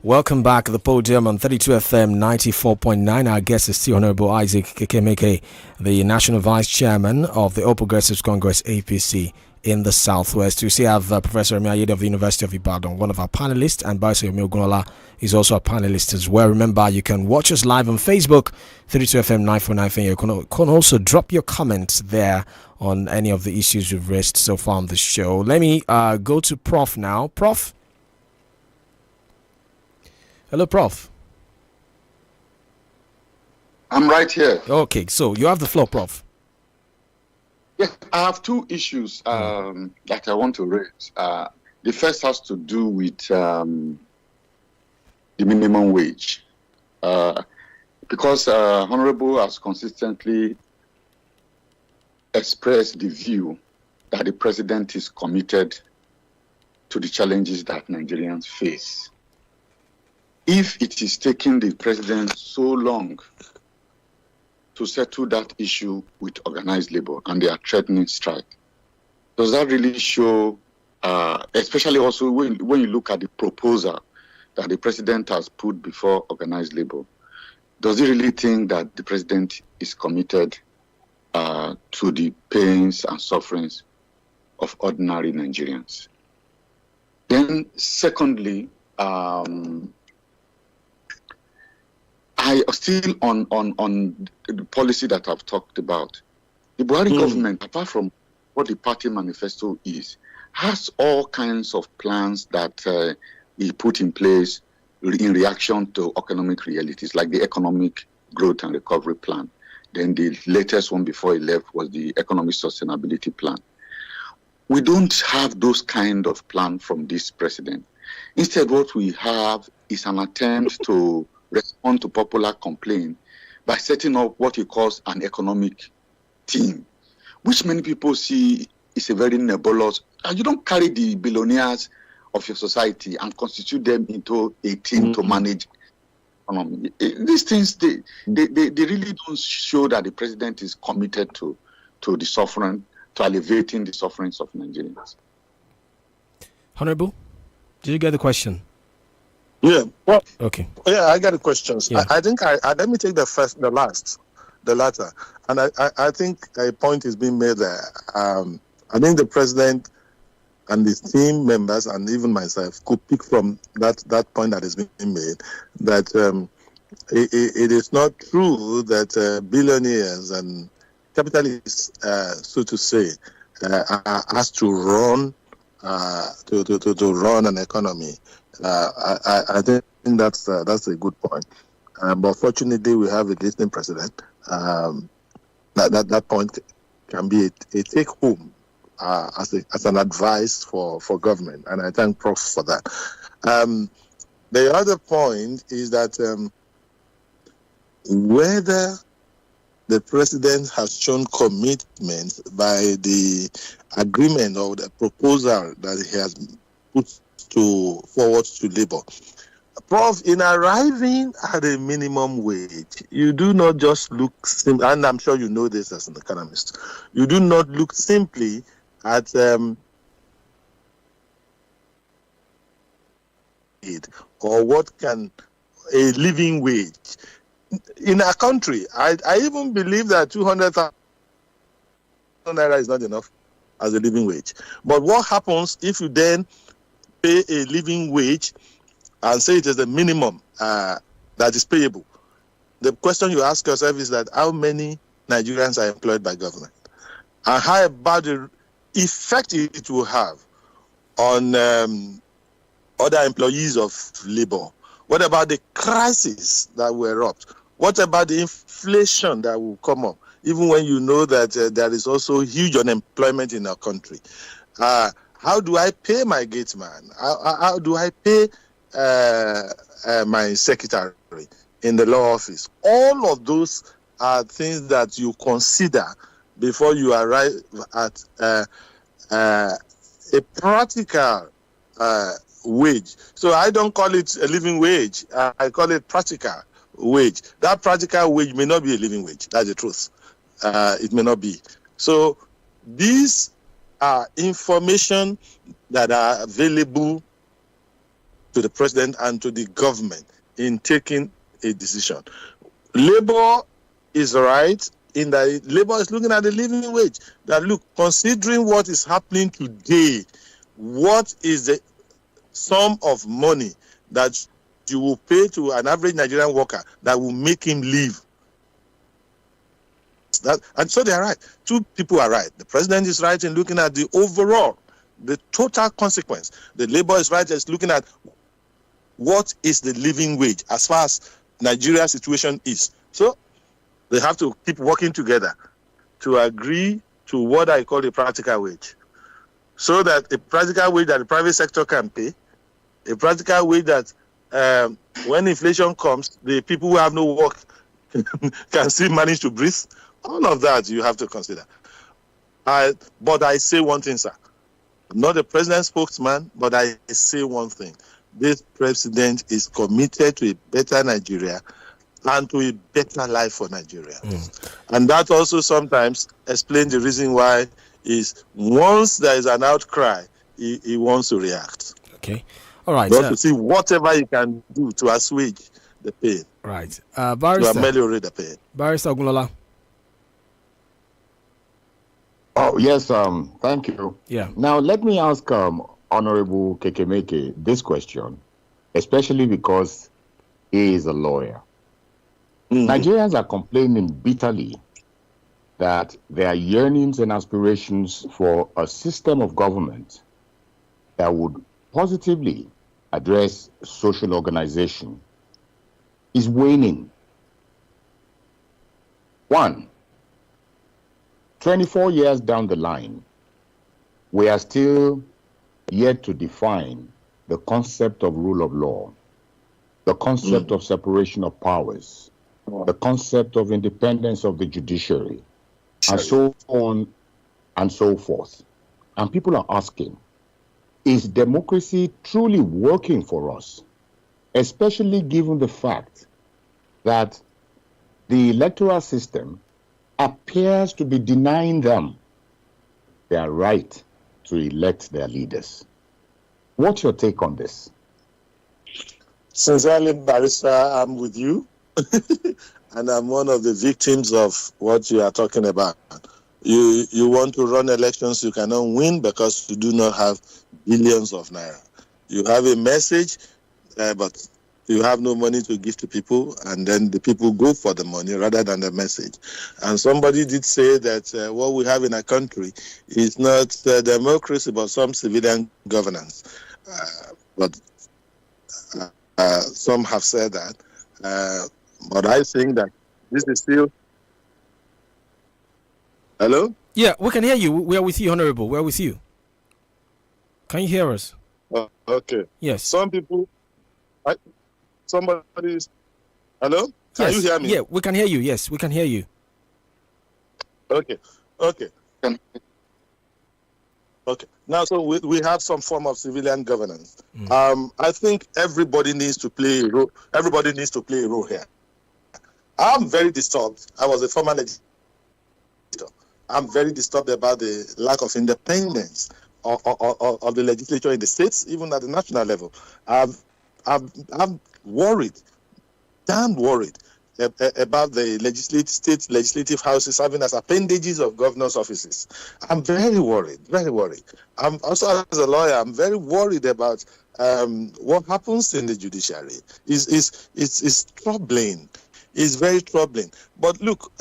Welcome back to the podium on 32 FM 94.9. Our guest is still Honorable 𝐒𝐿𝐒𝐾𝐈𝐒, the National Vice Chairman of the All Progressives Congress APC in the Southwest. We still have Professor Emi Ayede of the University of Ibadan, one of our panelists, and Bayo Ogunlola is also a panelist as well. Remember, you can watch us live on Facebook, 32 FM 949. You can also drop your comments there on any of the issues we've raised so far on the show. Let me go to Prof now. Prof? Hello, Prof. I'm right here. Okay, so you have the floor, Prof. Yes, I have two issues that I want to raise. The first has to do with the minimum wage. Because Honorable has consistently expressed the view that the president is committed to the challenges that Nigerians face. If it is taking the president so long to settle that issue with organized labor and they are threatening strike, does that really show, especially also when you look at the proposal that the president has put before organized labor, does he really think that the president is committed to the pains and sufferings of ordinary Nigerians? Then secondly, I still on the policy that I've talked about. The Buhari government, apart from what the party manifesto is, has all kinds of plans that he put in place in reaction to economic realities, like the Economic Growth and Recovery Plan. Then the latest one before he left was the Economic Sustainability Plan. We don't have those kind of plans from this president. Instead, what we have is an attempt to respond to popular complaint by setting up what he calls an economic team, which many people see is a very nebulous. You don't carry the billionaires of your society and constitute them into a team to manage economy. These things, they really don't show that the president is committed to the suffering, to alleviating the sufferings of Nigerians. Honorable, did you get the question? Yeah. Well, okay. Yeah, I got a question. Yeah. I think let me take the latter. And I think a point is being made there. I think the president and his team members and even myself could pick from that point that is being made that it is not true that billionaires and capitalists, so to say, are asked to run to run an economy. I think that's a good point. But fortunately, we have a listening president. That point can be a take home as an advice for government, and I thank Prof for that. The other point is that whether the president has shown commitment by the agreement or the proposal that he has put forward to labor. Prof, in arriving at a minimum wage, you do not just look, and I'm sure you know this as an economist, you do not look simply at it or what can a living wage. In our country, I even believe that 200,000 naira is not enough as a living wage. But what happens if you then pay a living wage and say it is the minimum that is payable? The question you ask yourself is that how many Nigerians are employed by government? And how about the effect it will have on other employees of labor? What about the crisis that will erupt? What about the inflation that will come up, even when you know that there is also huge unemployment in our country? How do I pay my gate man? How do I pay my secretary in the law office? All of those are things that you consider before you arrive at a practical wage. So I don't call it a living wage. I call it practical wage. That practical wage may not be a living wage. That's the truth. It may not be. So these are information that are available to the president and to the government in taking a decision. Labor is right in that labor is looking at the living wage. That look, considering what is happening today, what is the sum of money that you will pay to an average Nigerian worker that will make him live? And so they are right. Two people are right. The president is right in looking at the overall, the total consequence. The labor is right is looking at what is the living wage as far as Nigeria's situation is. So they have to keep working together to agree to what I call a practical wage. So that a practical wage that the private sector can pay, a practical wage that when inflation comes, the people who have no work can still manage to breathe. All of that you have to consider. But I say one thing, sir. I'm not the president's spokesman, but I say one thing. This president is committed to a better Nigeria and to a better life for Nigerians. And that also sometimes explains the reason why is once there is an outcry, he wants to react. Okay. All right. To see whatever he can do to assuage the pain. Right. Barrister, to ameliorate the pain. Barrister Ogunlola. Oh, yes, thank you. Yeah. Now, let me ask Honorable 𝐾𝐈𝐒 this question, especially because he is a lawyer. Nigerians are complaining bitterly that their yearnings and aspirations for a system of government that would positively address social organization is waning. 24 years down the line, we are still yet to define the concept of rule of law, the concept of separation of powers, the concept of independence of the judiciary, and so on and so forth. And people are asking, is democracy truly working for us, especially given the fact that the electoral system appears to be denying them their right to elect their leaders? What's your take on this? Sincerely, Barrister, I'm with you. And I'm one of the victims of what you are talking about. You want to run elections, you cannot win because you do not have billions of naira. You have a message, but you have no money to give to people, and then the people go for the money rather than the message. And somebody did say that what we have in our country is not democracy, but some civilian governance. But some have said that. But I think that this is still... Hello? Yeah, we can hear you. We are with you, Honorable. We are with you. Can you hear us? Okay. Yes. Some people... Somebody is... Hello? Can you hear me? Yeah, we can hear you. Yes, we can hear you. Okay. Now, so we have some form of civilian governance. I think everybody needs to play a role. Everybody needs to play a role here. I'm very disturbed. I was a former legislator. I'm very disturbed about the lack of independence of the legislature in the states, even at the national level. I'm worried damn worried about the state legislative houses having as appendages of governors' offices. I'm very worried, very worried. I'm also, as a lawyer, I'm very worried about what happens in the judiciary. It's troubling. It's very troubling. But look,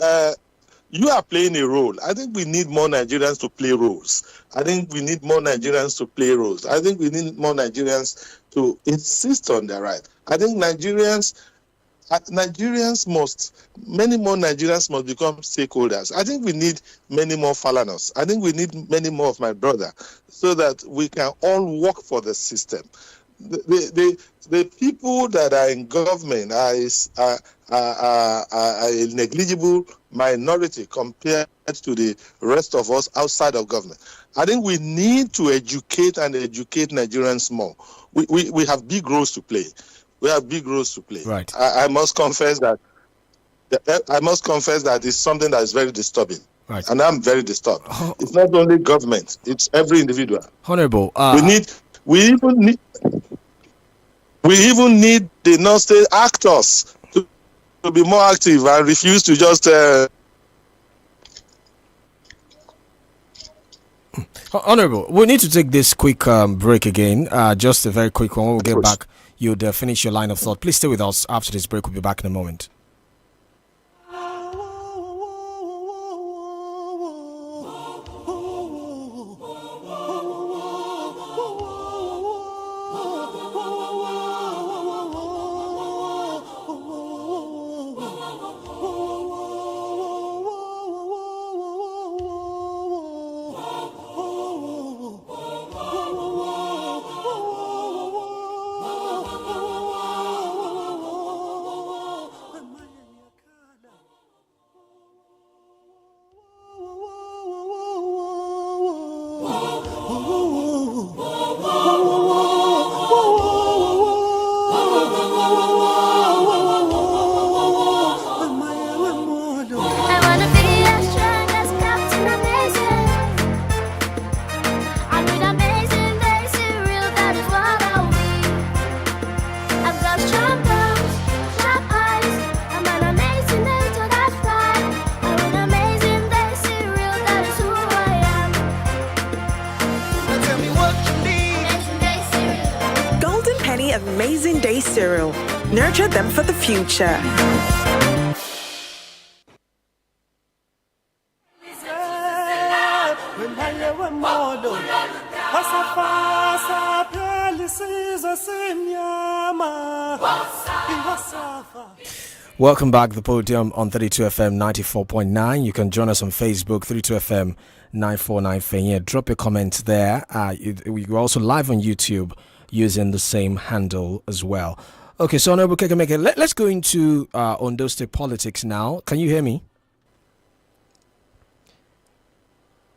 you are playing a role. I think we need more Nigerians to play roles. I think we need more Nigerians to play roles. I think we need more Nigerians to insist on their right. I think many more Nigerians must become stakeholders. I think we need many more Falanos. I think we need many more of my brother so that we can all work for the system. The people that are in government are a negligible minority compared to the rest of us outside of government. I think we need to educate Nigerians more. We have big roles to play. We have big roles to play. Right. I must confess that it's something that is very disturbing. Right. And I'm very disturbed. It's not only government; it's every individual. Honorable, we even need the non-state actors to be more active and refuse to just. Honorable, we need to take this quick break again. Just a very quick one. When we get back, you'd finish your line of thought. Please stay with us after this break. We'll be back in a moment. Amazing Day cereal. Nurture them for the future. Welcome back to the podium on 32FM 94.9. You can join us on Facebook, 32FM 949 Fenya. Drop your comments there. We're also live on YouTube using the same handle as well. Okay, so Honorable 𝐾𝐈𝐒, let's go into Ondo State politics now. Can you hear me?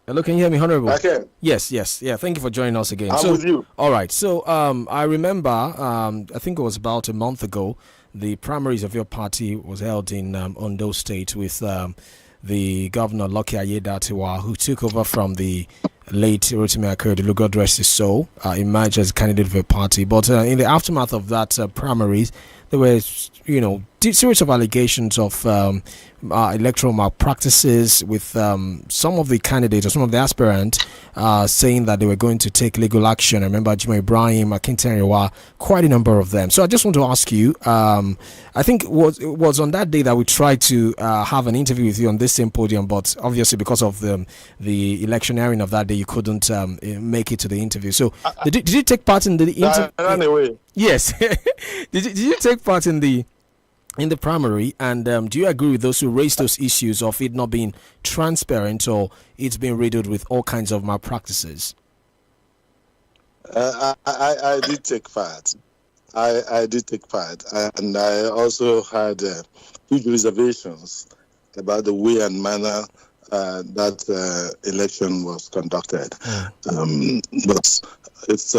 Hello, can you hear me, Honorable? I can. Yes. Yeah, thank you for joining us again. I'm with you. All right, so I remember, I think it was about a month ago, the primaries of your party was held in Ondo State with the governor, Lucky Aiyedatiwa, who took over from the late Rotimi Akeredolu, God rest his soul, emerged as candidate for a party. But in the aftermath of that primaries, there were, series of allegations of electoral malpractices with some of the candidates or some of the aspirants saying that they were going to take legal action. I remember Jimoh Ibrahim, Akintanyewa, quite a number of them. So I just want to ask you, I think it was on that day that we tried to have an interview with you on this same podium, but obviously because of the electioneering of that day, you couldn't make it to the interview. So did you take part in the interview? Ran away. Yes. Did you take part in the primary, and do you agree with those who raised those issues of it not being transparent or it's being riddled with all kinds of malpractices? I did take part. I did take part, and I also had huge reservations about the way and manner that election was conducted. But it's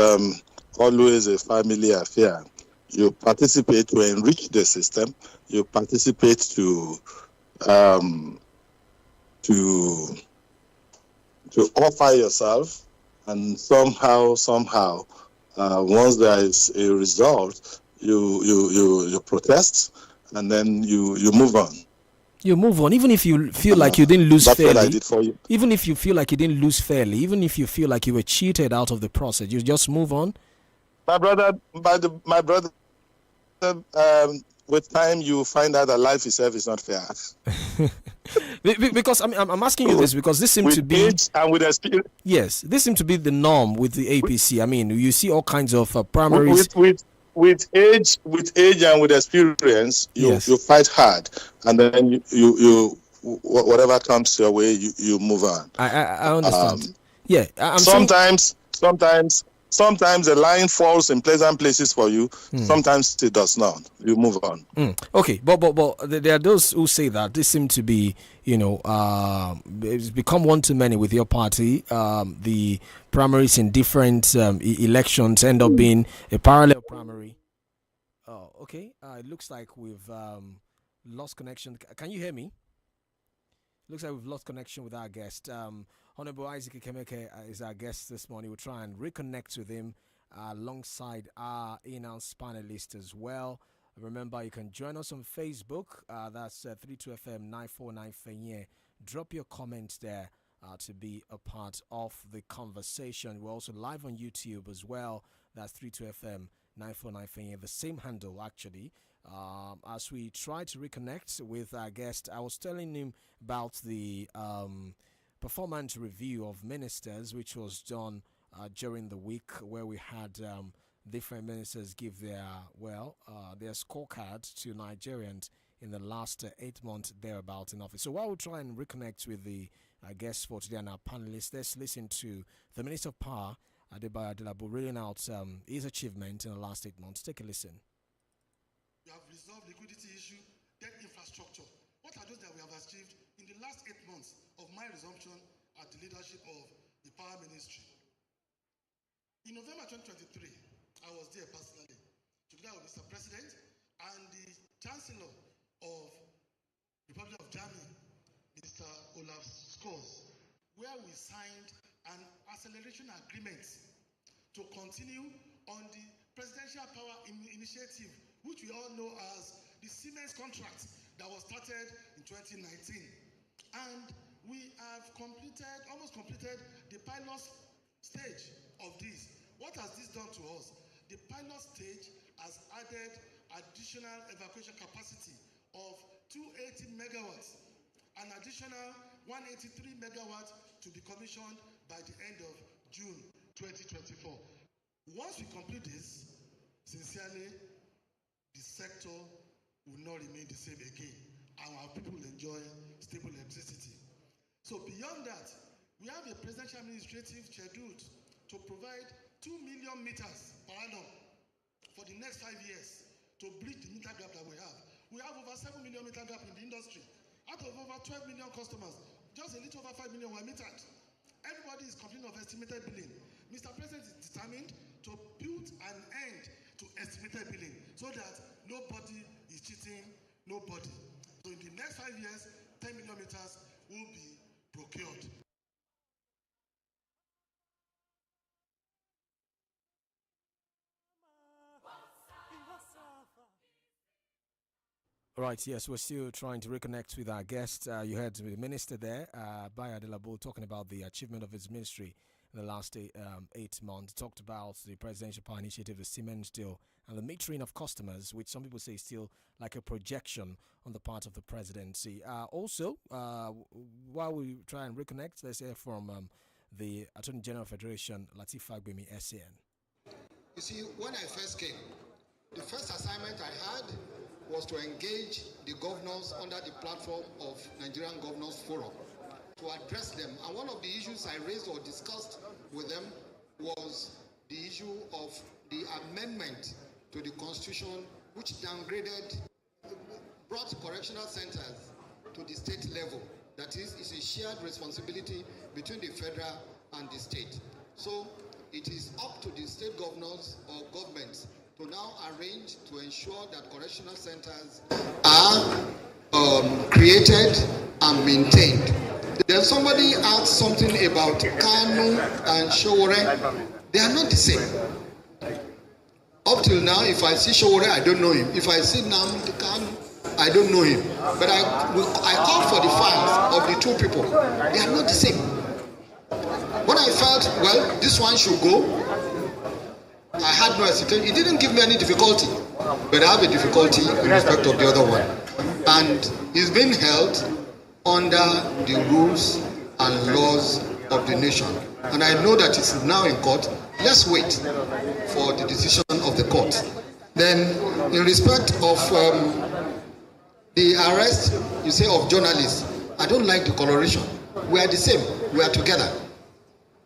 always a family affair. You participate to enrich the system. You participate to offer yourself, and somehow, once there is a result, you protest, and then you move on. You move on, even if you feel like you didn't lose fairly. That's what I did for you. Even if you feel like you didn't lose fairly, even if you feel like you were cheated out of the process, you just move on. My brother, with time you find out that life itself is not fair. Because I'm asking you this because this seems to be age and with experience. Yes, this seems to be the norm with the APC. I mean, you see all kinds of primaries. With age and with experience, you fight hard, and then you whatever comes your way, you move on. I understand. Sometimes the line falls in pleasant places for you. Sometimes it does not. You move on. Okay, but there are those who say that this seems to be, it's become one too many with your party. The primaries in different elections end up being a parallel primary. Oh, okay. It looks like we've lost connection. Can you hear me? Looks like we've lost connection with our guest. Honorable 𝐒𝐿 is our guest this morning. We'll try and reconnect with him alongside our in-house panelists as well. Remember, you can join us on Facebook. That's 32FM 949 Fenye. Drop your comments there to be a part of the conversation. We're also live on YouTube as well. That's 32FM 949 Fenye. The same handle, actually. As we try to reconnect with our guest, I was telling him about the performance review of ministers, which was done during the week, where we had different ministers give their scorecard to Nigerians in the last 8 months thereabout in office. So while we try and reconnect with the guests for today and our panelists, let's listen to the Minister of Power, Ijaodola, reading out his achievement in the last 8 months. Take a listen. We have resolved liquidity issue, debt infrastructure. What are those that we have achieved in the last 8 months of my resumption at the leadership of the Power Ministry? In November 2023, I was there personally, together with Mr. President and the Chancellor of the Republic of Germany, Mr. Olaf Scholz, where we signed an acceleration agreement to continue on the Presidential Power Initiative, which we all know as the Siemens contract that was started in 2019. And we have almost completed the pilot stage of this. What has this done to us? The pilot stage has added additional evacuation capacity of 280 megawatts, an additional 183 megawatts to be commissioned by the end of June 2024. Once we complete this, sincerely, the sector will not remain the same again, and our people will enjoy stable electricity. So beyond that, we have a presidential administrative scheduled to provide 2 million meters per annum for the next 5 years to bridge the meter gap that we have. We have over 7 million meter gap in the industry. Out of over 12 million customers, just a little over 5 million were metered. Everybody is complaining of estimated billing. Mr. President is determined to put an end to estimated billing so that nobody is cheating nobody. So in the next 5 years, 10 million meters will be procured. Right, yes, we're still trying to reconnect with our guest. You heard the minister there, Ijaodola, talking about the achievement of his ministry in the last 8 months. Talked about the Presidential Power Initiative, the Siemens deal, and the metering of customers, which some people say is still like a projection on the part of the presidency. Also, while we try and reconnect, let's hear from the Attorney General Federation, Lateef Fagbemi, SAN. You see, when I first came, the first assignment I had was to engage the governors under the platform of Nigerian Governors Forum to address them. And one of the issues I raised or discussed with them was the issue of the amendment to the Constitution, which brought correctional centers to the state level. That is, it's a shared responsibility between the federal and the state. So it is up to the state governors or governments to now arrange to ensure that correctional centers are created and maintained. Then somebody asked something about Kanu and Sowore. They are not the same. Up till now, if I see Sowore, I don't know him. If I see Nnamdi Kanu, I don't know him. But I called for the files of the two people. They are not the same. When I felt, well, this one should go, I had no hesitation. It didn't give me any difficulty. But I have a difficulty in respect of the other one. And he's been held under the rules and laws of the nation. And I know that it's now in court. Let's wait for the decision of the court. Then, in respect of the arrest, you say, of journalists, I don't like the coloration. We are the same. We are together.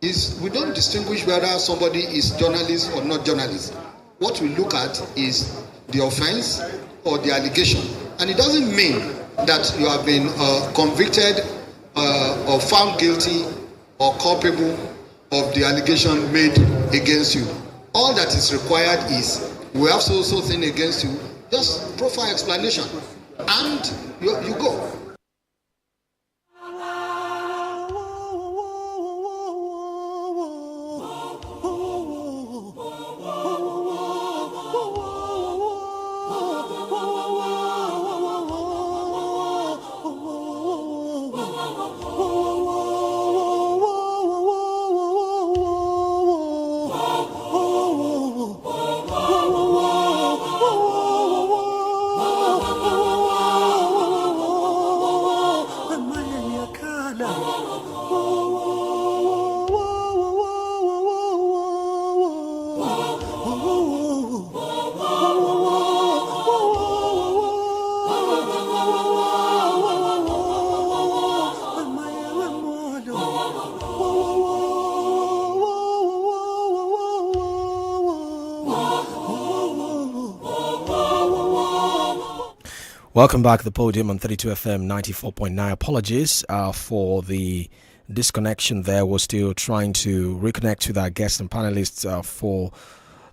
We don't distinguish whether somebody is journalist or not journalist. What we look at is the offense or the allegation. And it doesn't mean that you have been convicted or found guilty or culpable of the allegation made against you. All that is required is, we have so thing against you, just profile explanation, and you go. Welcome back to the podium on 32 FM 94.9. Apologies for the disconnection there. We're still trying to reconnect with our guests and panelists for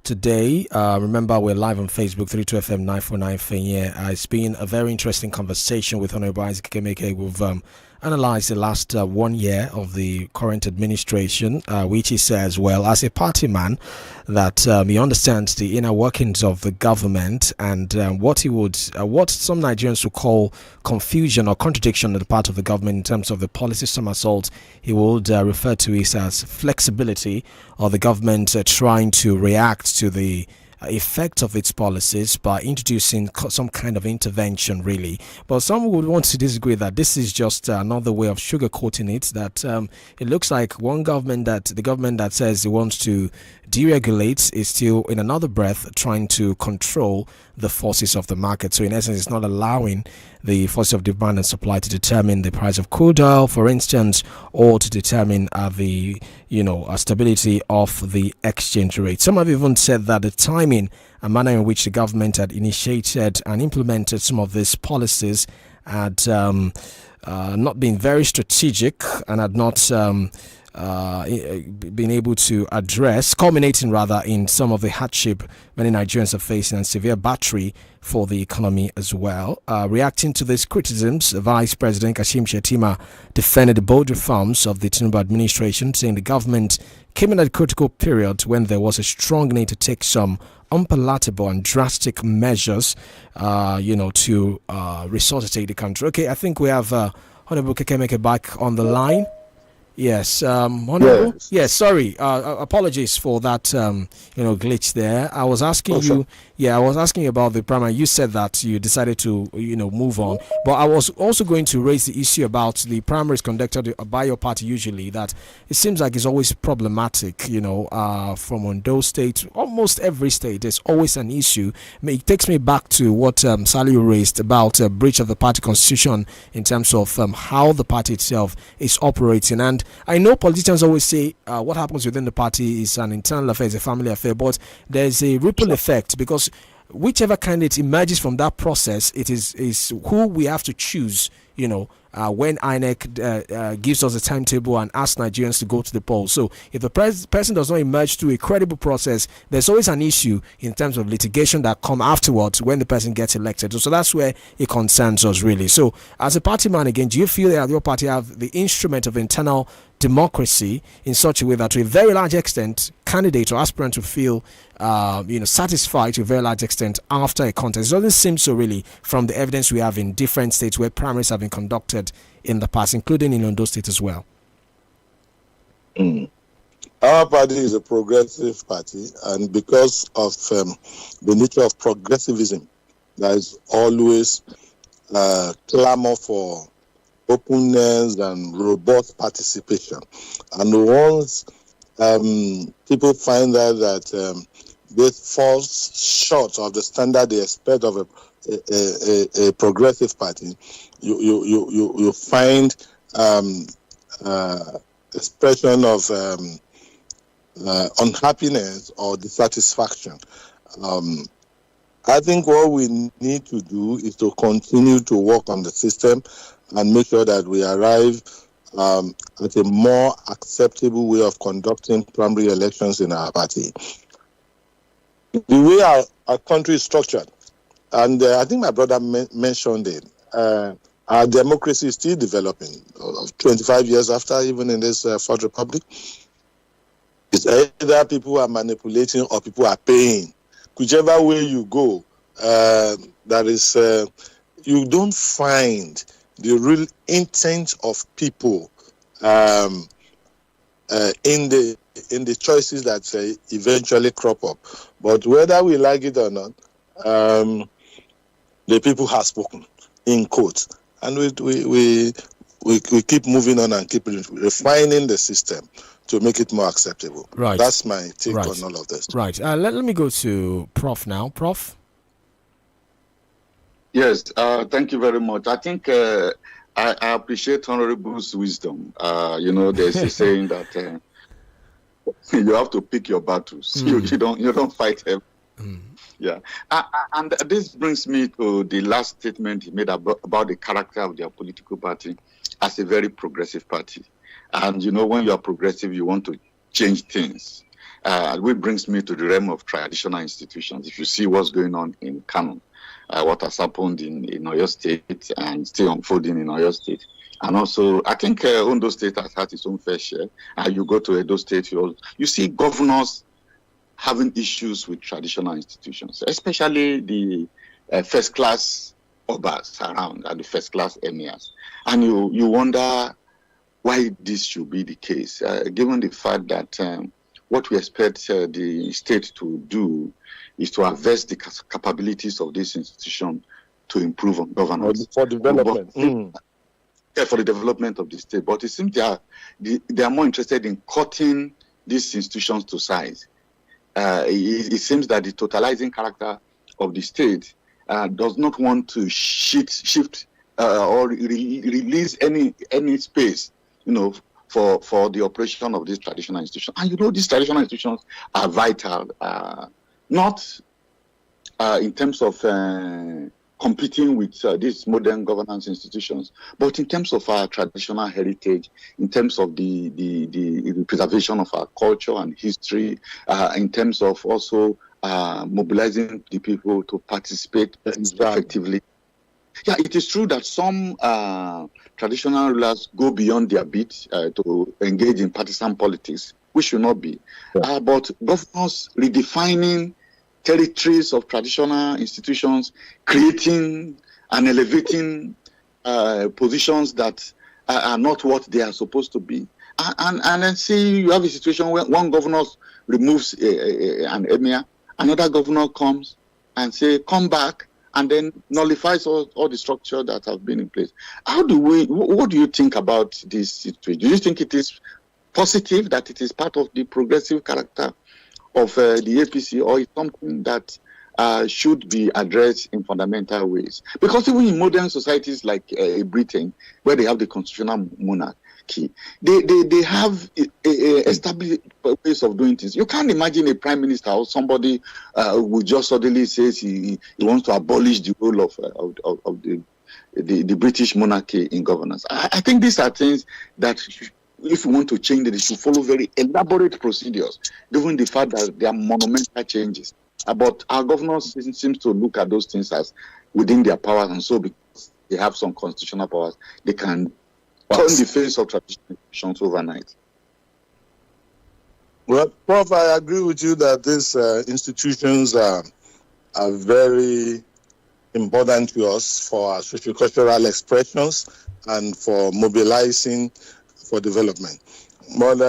today. Remember, we're live on Facebook, 32 FM 949 Fenyé. It's been a very interesting conversation with Honorable 𝐒𝐶𝐾. We've analyzed the last 1 year of the current administration, which he says, well, as a party man, that he understands the inner workings of the government and what some Nigerians would call confusion or contradiction on the part of the government in terms of the policy somersault. He would refer to it as flexibility, or the government trying to react to the effect of its policies by introducing some kind of intervention, really. But some would want to disagree that this is just another way of sugarcoating it, that it looks like the government that says it wants to deregulate is still in another breath trying to control the forces of the market. So in essence, it's not allowing the forces of demand and supply to determine the price of crude oil, for instance, or to determine the stability of the exchange rate. Some have even said that the timing and manner in which the government had initiated and implemented some of these policies had not been very strategic and had not been able to address, culminating rather in some of the hardship many Nigerians are facing and severe battery for the economy as well. Reacting to these criticisms, Vice President Kashim Shettima defended the bold reforms of the Tinubu administration, saying the government came in at a critical period when there was a strong need to take some unpalatable and drastic measures, to resuscitate the country. Okay, I think we have Honorable 𝐾𝐈𝐒 back on the line. Yes, Honorable. Yes, sorry. Apologies for that, glitch there. I was asking you. Yeah, I was asking you about the primary. You said that you decided to, move on. But I was also going to raise the issue about the primaries conducted by your party usually, that it seems like it's always problematic, from Ondo State, almost every state, there's always an issue. It takes me back to what Saliu raised about a breach of the party constitution in terms of how the party itself is operating. And I know politicians always say what happens within the party is an internal affair, it's a family affair, but there's a ripple effect, because whichever candidate emerges from that process, it is who we have to choose, when INEC gives us a timetable and asks Nigerians to go to the polls. So if the person does not emerge through a credible process, there's always an issue in terms of litigation that come afterwards when the person gets elected. So that's where it concerns us, really. So as a party man, again, do you feel that your party have the instrument of internal democracy in such a way that to a very large extent candidates or aspirants will feel satisfied to a very large extent after a contest. It doesn't seem so really from the evidence we have in different states where primaries have been conducted in the past, including in Ondo State as well. Our party is a progressive party, and because of the nature of progressivism, there is always clamor for openness and robust participation. And once people find out that they fall short of the standard they expect of a progressive party, you find expression of unhappiness or dissatisfaction. I think what we need to do is to continue to work on the system and make sure that we arrive at a more acceptable way of conducting primary elections in our party. The way our country is structured, and I think my brother mentioned it, our democracy is still developing. 25 years after, even in this Fourth Republic, it's either people are manipulating or people are paying. Whichever way you go, you don't find the real intent of people in the choices that eventually crop up. But whether we like it or not, the people have spoken, in quotes, and we keep moving on and keep refining the system to make it more acceptable. Right. That's my take on all of this. Right. Let me go to Prof now. Prof? Yes, thank you very much. I think I appreciate Honorable's wisdom. There's a saying that you have to pick your battles. You don't fight everything. Yeah. And this brings me to the last statement he made about the character of their political party as a very progressive party. And, when you are progressive, you want to change things. Which brings me to the realm of traditional institutions. If you see what's going on in Kano, what has happened in Oyo State and still unfolding in Oyo State. And also, I think Ondo State has had its own fair share. You go to Edo State, you see governors having issues with traditional institutions, especially the first-class obas around and the first-class emirs. And you wonder why this should be the case, given the fact that what we expect the state to do is to harvest the capabilities of this institution to improve on governance. For development. For the development of the state. But it seems they are more interested in cutting these institutions to size. It seems that the totalizing character of the state does not want to shift or release any space, for the operation of these traditional institutions. And these traditional institutions are vital, not in terms of competing with these modern governance institutions, but in terms of our traditional heritage, in terms of the preservation of our culture and history, in terms of also mobilizing the people to participate effectively. Yeah, it is true that some traditional rulers go beyond their beat to engage in partisan politics, which should not be. But governors redefining territories of traditional institutions, creating and elevating positions that are not what they are supposed to be. And then see, you have a situation where one governor removes an emir, another governor comes and say, come back, and then nullifies all the structure that have been in place. What do you think about this situation? Do you think it is positive, that it is part of the progressive character of the APC, or is something that should be addressed in fundamental ways? Because even in modern societies like Britain, where they have the constitutional monarchy, they have established ways of doing things. You can't imagine a prime minister or somebody who just suddenly says he wants to abolish the role of the British monarchy in governance. I think these are things that, if you want to change it, they should follow very elaborate procedures, given the fact that they are monumental changes. But our governors seems to look at those things as within their powers, and so because they have some constitutional powers, they can turn the face of traditional institutions overnight. Well, Prof, I agree with you that these institutions are very important to us for our socio-cultural expressions and for mobilizing for development. But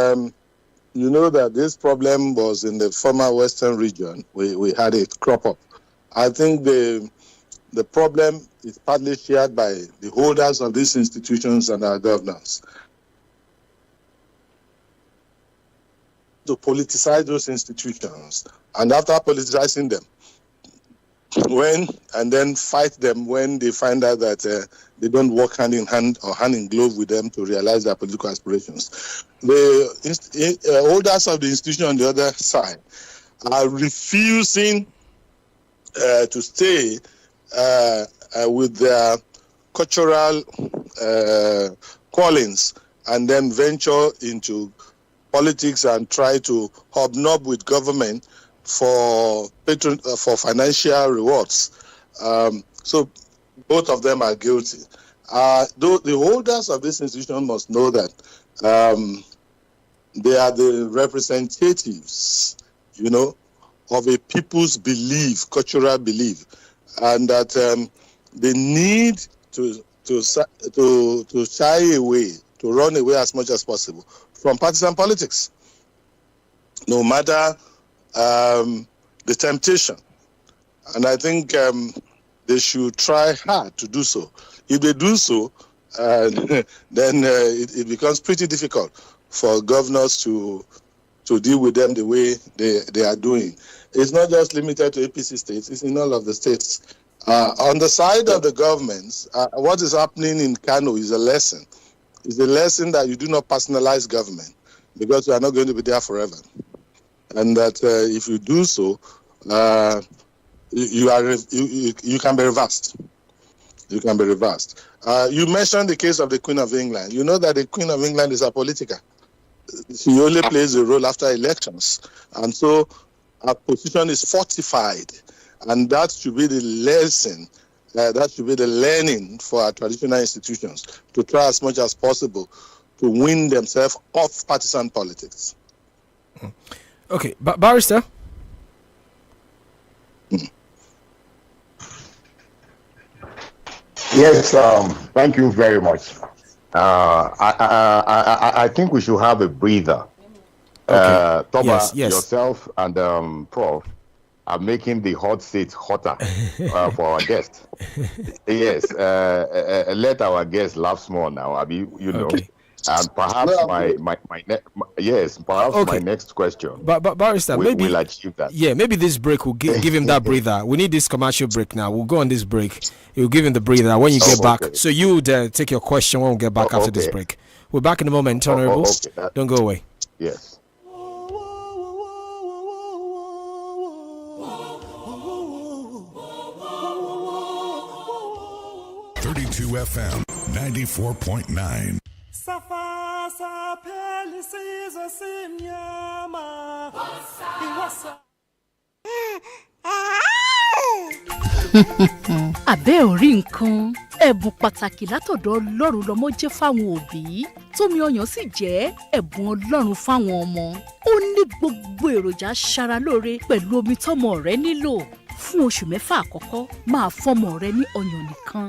you know that this problem was in the former Western region. We had it crop up. I think the problem is partly shared by the holders of these institutions and our governors. To politicize those institutions, and after politicizing them, and then fight them when they find out that they don't work hand in hand or hand in glove with them to realize their political aspirations. The holders of the institution on the other side are refusing to stay with their cultural callings and then venture into politics and try to hobnob with government for financial rewards. So both of them are guilty. The holders of this institution must know that they are the representatives, of a people's belief, cultural belief, and that they need to shy away, to run away as much as possible from partisan politics, no matter the temptation. And I think they should try hard to do so. If they do so, then it becomes pretty difficult for governors to deal with them the way they are doing. It's not just limited to APC states, it's in all of the states. On the side of the governments, what is happening in Kano is a lesson. It's a lesson that you do not personalize government, because you are not going to be there forever. And that if you do so, you can be reversed. You can be reversed. You mentioned the case of the Queen of England. You know that the Queen of England is a politica. She only plays a role after elections. And so her position is fortified. And that should be the lesson, that should be the learning for our traditional institutions, to try as much as possible to win themselves off partisan politics. Okay, Barrister? Yes, thank you very much. I think we should have a breather. Okay. Thomas, yes. yourself and Prof are making the hot seat hotter for our guests. Yes, let our guests laugh small now. I mean, Okay. And perhaps my next question. But Barrister, maybe will achieve that. Yeah, maybe this break will give him that breather. We need this commercial break now. We'll go on this break. You'll give him the breather when you get back. Okay. So you take your question when we get back after this break. We're back in a moment, honorables. Don't go away. Yes. FM 94.9. àbẹ́ ò rí nǹkan ẹ̀bùn pàtàkì látọ̀dọ̀ Ọlọ́run lọ́mọ jẹ́ fáwọn òbí tómi ọyàn sì jẹ́ ẹ̀bùn Ọlọ́run fáwọn ọmọ ó ní gbogbo èròjà aṣaralóore pẹ̀lú omi tọ́mọ rẹ nílò fún oṣù 6 àkọ́kọ́ máa fọ́mọ rẹ ní ọyàn nìkan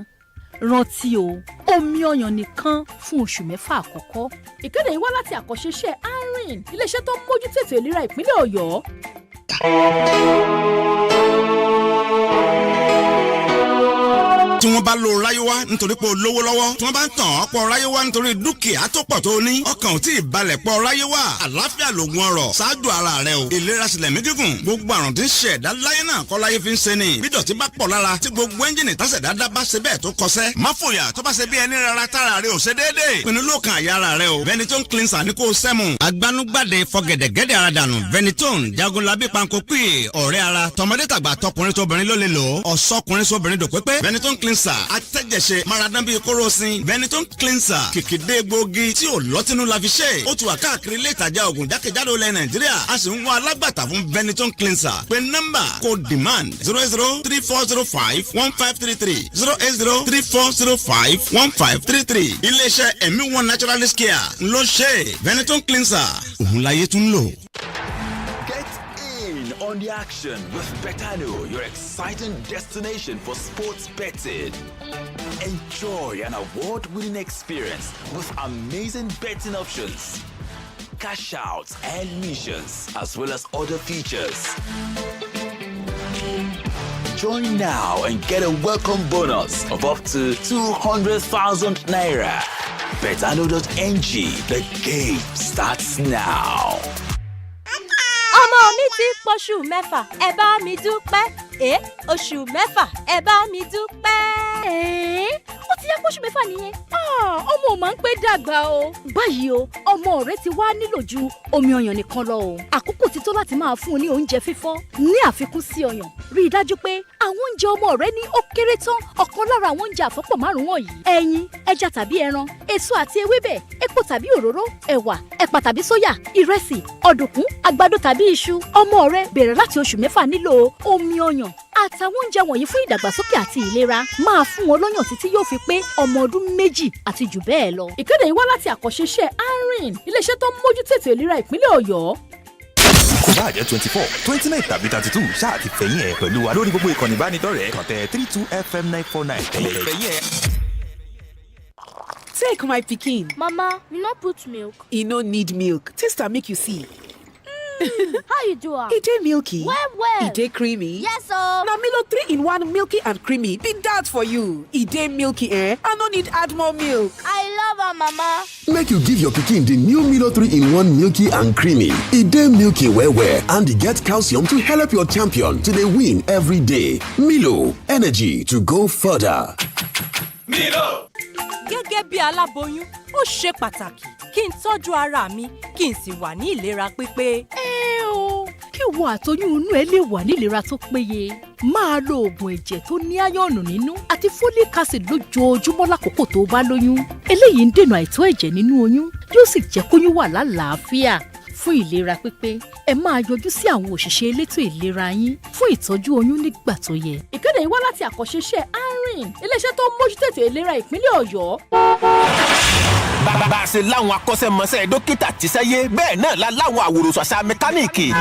rántí o omi ọyàn nìkan fún oṣù 6 àkọ́kọ́. Ìkéde yìí wá láti àkọ́ṣeṣẹ́ INT'L, iléeṣẹ́ tó ń mójútó ètò ìlera ìpínlẹ̀ Ọ̀yọ́. tí wọ́n bá lo ráyéwá nítorí pé o lówó lọ́wọ́ tí wọ́n bá ń tàn ọ́ pọ̀ ráyéwá nítorí dúkìá tó pọ̀ tó ní ọkàn ò tí ì balẹ̀ pọ̀ ráyéwá àlàáfíà lògùn ọrọ̀ ṣáájú ara rẹ o ìlera sílẹ̀ mí gígùn gbogbo àrùn tí ń ṣe ẹ̀dá láyé náà kọ́ láyé fi ń ṣe ni bí dọ̀tí bá pọ̀ lára tí gbogbo ẹ́ńjìnì tásẹ̀ dáadáa bá ṣe bẹ́ẹ̀ tó kọsẹ́ má fòyà tó bá ṣe bí ẹni rárá tára rẹ ò ṣe déédéé pinnu lóòkàn àyà ara rẹ o Ventolin cleanser ní kò sẹ́mu agbanugbàde fọgẹ̀dẹ̀gẹ̀dẹ̀ ara dànù Ventolin jagunlabi pankopi ọ̀rẹ́ ara tọmọdé tàgbà tọkùnrin tóbìnrin ló lè lò ọ̀sọ́kùnrin sóbìnrin dòpépé Ventolin cleanser atẹ́jẹsẹ̀ maradan bíi kóròsìn Ventolin cleanser kìkìdé gbòógì tí ò lọ́tínú la fi ṣe ó ti wà káàkiri ilé ìtajà ògùn jákèjádò ilẹ̀ Nàìjíríà a sì ń wá alágbàtà fún Ventolin cleanser pé nọ́mbà kò demand 08034051533 08034051533 iléeṣẹ́ ẹ̀mí one naturalist care ló ṣe Ventolin cleanser òun láyé tún lò. on the action with Betano, your exciting destination for sports betting. Enjoy an award-winning experience with amazing betting options, cash outs and missions, as well as other features. Join now and get a welcome bonus of up to 200,000 naira. Betano.ng, the game starts now. ọmọ mi ti pọ̀ṣù mẹ́fà ẹ bá mi dúpẹ́ oṣù mẹ́fà ẹ bá mi dúpẹ́. ó ti yẹ kóṣù mẹ́fà nìyẹn. ọmọ ò máa ń pẹ́ dàgbà o. báyìí o ọmọ rẹ ti wá nílò ju omi ọyàn nìkan lọ o. àkókò ti tó láti máa fún un ní oúnjẹ fífọ́ ní àfikún sí ọyàn. rí i dájú pé àwọn oúnjẹ ọmọ rẹ ní ó kéré tán ọ̀kan lára àwọn oúnjẹ àfọ́pọ̀ márùn-ún wọ̀nyí: ẹyin, ẹja tàbí ẹran, èso àti ewébẹ̀, epo tàbí òróró, ẹ̀wà, ẹ̀pà tàbí sóyà, ìrẹsì, ọ̀dùnkún, àgbàdo tàbí iṣu. ọmọ rẹ bẹ̀rẹ̀ láti oṣù mẹ́fà nílò omi ọyàn àtàwọn oúnjẹ wọ̀nyí fún ìdàgbàsókè àti ìlera. Máa fún wọn lọ́yàn títí yóò fi pé ọmọ ọdún 2 àti jù bẹ́ẹ̀ lọ. Ìkéde yìí wá láti àkànṣe INT'L, iléeṣẹ́ tó ń mójútó ètò ìlera ìpínlẹ̀ Ọ̀yọ́. Kò bá jẹ́ 24, 29 tàbí 32 ṣáà ti fẹ̀yìn ẹ̀ pẹ̀lú wa lórí gbogbo ìkànnì ìbánidọ́rẹ̀ẹ́ kàn tẹ 32FM949 fẹ̀yìn ẹ̀. Take my pikin. Mama, you no put milk. E no need milk. Taste am make you see. How you do am? E dey milky. Well. E dey creamy. Yes o. Na Milo 3 in 1 milky and creamy be that for you. E dey milky I no need add more milk. I love am, Mama. Make you give your pikin the new Milo 3 in 1 milky and creamy. E dey milky well and e get calcium to help your champion to dey win every day. Milo, energy to go further. Milo. Gẹ́gẹ́ bí aláboyún, ó ṣe pàtàkì kí n tọ́jú ara mi kí n sì wà ní ìlera pípé. Kí ìwọ àtoyún inú ẹ lè wà ní ìlera tó péye. Máa lo oògùn ẹ̀jẹ̀ tó ní áyọ̀nù nínú àti folic acid lójoojúmọ́ lákòókò tó bá lóyún. Eléyìí ń dènà àìtó ẹ̀jẹ̀ nínú oyún, yóò sì jẹ́ kóyún wà lálàáfíà. Fún ìlera pípé, ẹ máa yọjú sí àwọn òṣìṣẹ́ elétò ìlera yín fún ìtọ́jú oyún nígbà tó yẹ. Ìkéde yìí wá láti àkànṣe INT'L, iléeṣẹ́ tó ń mójútó ètò ìlera ìpínlẹ̀ Ọ̀yọ́. Bá a ṣe láwọn akọ́ṣẹ́mọṣẹ́ dókítà tíṣẹ́yé bẹ́ẹ̀ náà la láwọn àwòrán àṣà mẹkáníìkì.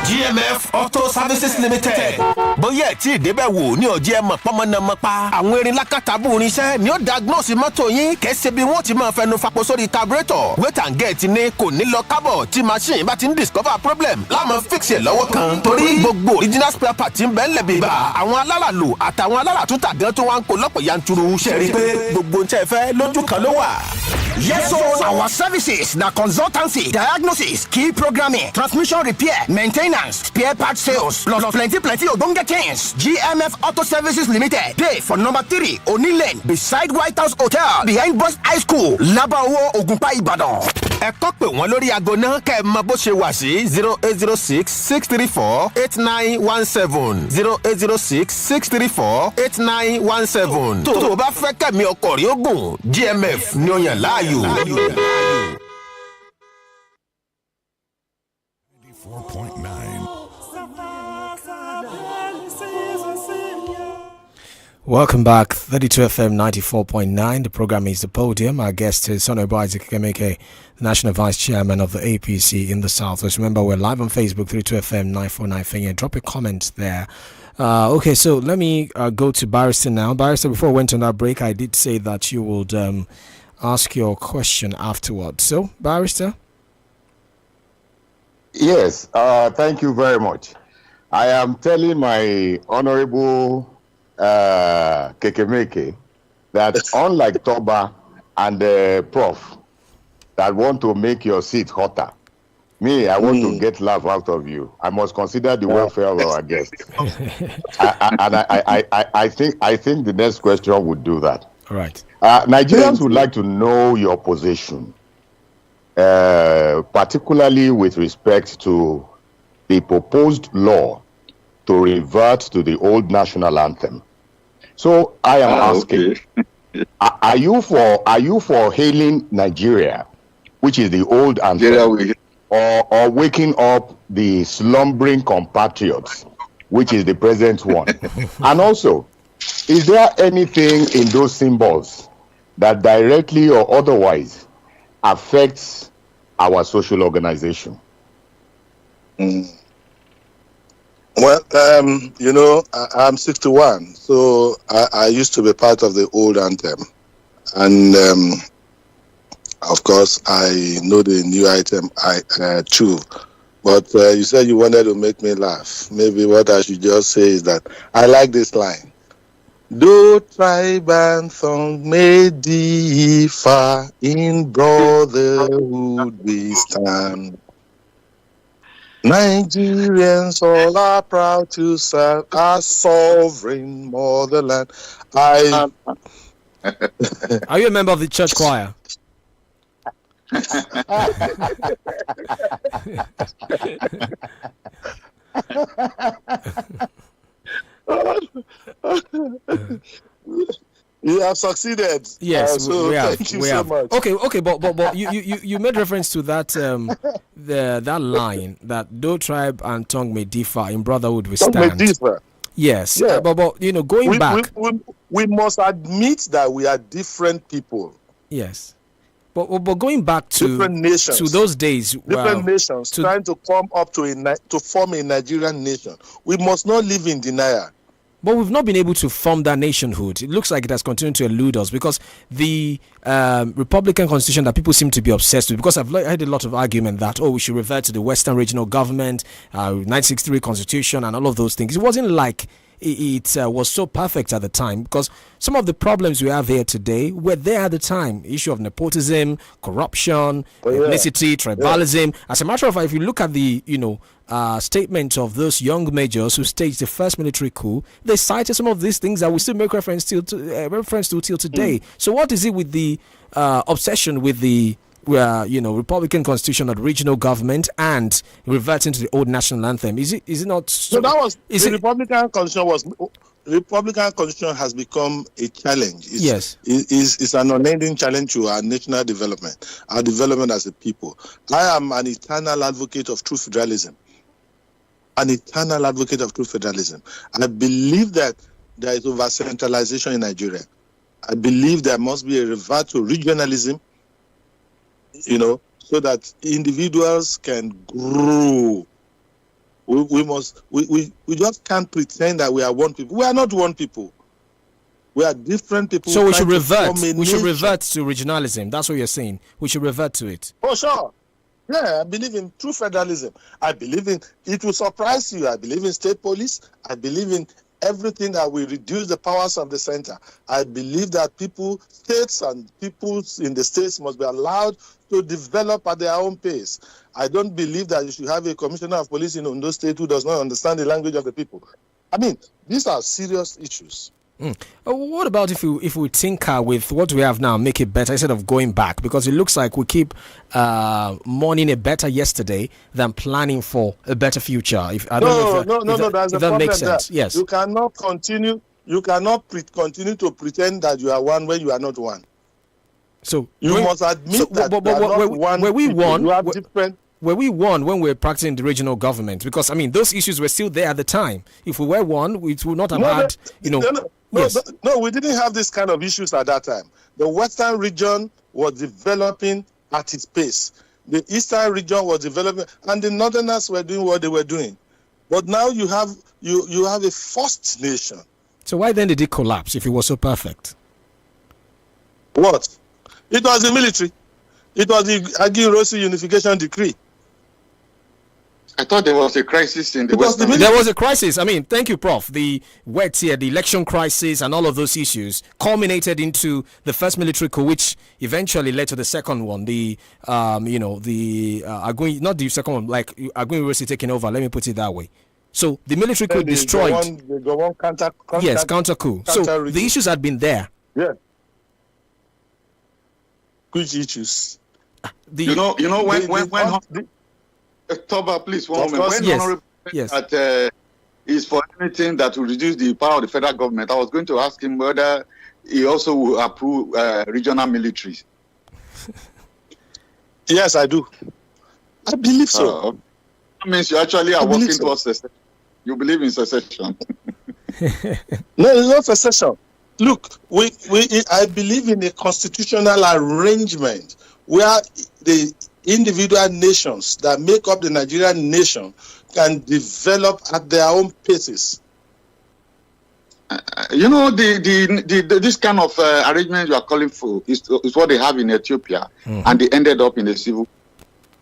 GMF Auto Services Limited. Bóyá ẹ̀ tí ìdébẹ̀ wò ní ọ̀jẹ̀ mọ̀ pọ́nmọ́nàmọ́ pa. Àwọn erin lákàtàbù irinṣẹ́ ni ó diagnose mọ́tò yín kẹ́sẹ́ bí wọ́n ti máa fẹnu fapò sórí carburetor. Wait and get ni kò ní lọ kábọ̀ tí machine bá ti ń discover problem. Láàmú fix ẹ̀ lọ́wọ́ kan. Torí gbogbo original spare part ti ń bẹ́ẹ̀ lẹ̀ bíbá. Àwọn aláràlù àtàwọn aláràtúntà gan tó wá ń kó lọ́pọ̀ yanturu. Ṣẹ̀rí pé gbogbo ń tẹ́ fẹ́ lójú kan ló wà. Yes, so our services, the consultancy, diagnosis, key programming, transmission repair, maintenance, spare part sales, plus plenty ogbonge things. GMF Auto Services Limited. Pay for number 3, Oni Lane, beside White House Hotel, behind Boys High School, Labawo, Ogunpa, Ibadan. Ẹ kọ́ pé wọ́n lórí aago náà kẹ́ ẹ mọ bó ṣe wà sí 08066348917 08066348917. Tó o bá fẹ́ kẹ́mi ọkọ̀ rí ogun GMF ni ó yàn láàyò. Welcome back, 32FM 94.9. The program is The Podium. Our guest is �H𝐈𝐒𝐿, the National Vice Chairman of the APC in the Southwest. Remember, we're live on Facebook, 32FM 949. Drop a comment there. Okay, so let me go to Barrister now. Barrister, before we went on that break, I did say that you would ask your question afterwards. So, Barrister? Yes, thank you very much. I am telling my honorable 𝐾𝐈𝐒 that unlike Toba and Prof that want to make your seat hotter, me, I want to get laugh out of you. I must consider the welfare of our guests. I think the next question would do that. All right. Nigerians would like to know your position, particularly with respect to the proposed law to revert to the old national anthem. So I am asking, are you for hailing Nigeria, which is the old anthem, or waking up the slumbering compatriots, which is the present one? And also, is there anything in those symbols that directly or otherwise affects our social organization? Well, I'm 61, so I used to be part of the old anthem. And, of course, I know the new item too. But you said you wanted to make me laugh. Maybe what I should just say is that I like this line. Though tribe and tongue may differ, in brotherhood we stand. Nigerians all are proud to serve our sovereign motherland. Are you a member of the church choir? You have succeeded. Yes, so we have. Thank you we so have. much. Okay, but you made reference to that that line that though tribe and tongue may differ, in brotherhood we stand. Tongue may differ. Yes, Yeah. but going back. We must admit that we are different people. Yes. But going back to different nations, to those days, different nations trying to come up to form a Nigerian nation. We must not live in denial. But we've not been able to form that nationhood. It looks like it has continued to elude us because the Republican constitution that people seem to be obsessed with, because I've heard a lot of argument that, we should revert to the Western regional government, 1963 constitution and all of those things. It wasn't like it was so perfect at the time, because some of the problems we have here today were there at the time. Issue of nepotism, corruption, ethnicity, tribalism. As a matter of fact, if you look at the statement of those young majors who staged the first military coup, they cited some of these things that we still make reference to till today. So what is it with the obsession with the Republican constitution of regional government and reverting to the old national anthem? Is it not? So that was Republican constitution has become a challenge. It's an unending challenge to our national development, our development as a people. I am an eternal advocate of true federalism. I believe that there is over-centralization in Nigeria. I believe there must be a revert to regionalism, so that individuals can grow. We just can't pretend that we are one people. We are not one people. We are different people. So we should revert. We should revert to regionalism. That's what you're saying. We should revert to it. Oh, sure. Yeah, I believe in true federalism. I believe in, it will surprise you, I believe in state police. I believe in everything that will reduce the powers of the center. I believe that states and people in the states must be allowed to develop at their own pace. I don't believe that you should have a commissioner of police in Ondo State who does not understand the language of the people. I mean, these are serious issues. What about if we tinker with what we have now, make it better instead of going back? Because it looks like we keep mourning a better yesterday than planning for a better future. If that makes sense. Yes. You cannot continue. You cannot continue to pretend that you are one when you are not one. So you must admit that where we won. You have different. Where we won when we were practicing the regional government, because those issues were still there at the time. If we were one, we would not have had, No, we didn't have this kind of issues at that time. The Western region was developing at its pace. The Eastern region was developing, and the Northerners were doing what they were doing. But now you have a first nation. So why then did it collapse if it was so perfect? What? It was the military. It was the Agi-Rossi Unification Decree. I thought there was a crisis in the Western. There was a crisis. Thank you, Prof. The the election crisis and all of those issues culminated into the first military coup, which eventually led to the second one. The not the second one, like Agi-Rossi taking over. Let me put it that way. So the military coup destroyed. Counter coup. So the issues had been there. Yeah. Which issues? When October, please, one moment. When Honorable that is for anything that will reduce the power of the federal government, I was going to ask him whether he also will approve regional militaries. Yes, I do. I believe so. That means you actually are working towards secession. You believe in secession. No, it's not secession. Look, I believe in a constitutional arrangement where the individual nations that make up the Nigerian nation can develop at their own paces. You know, this kind of arrangement you are calling for is what they have in Ethiopia, and they ended up in a civil.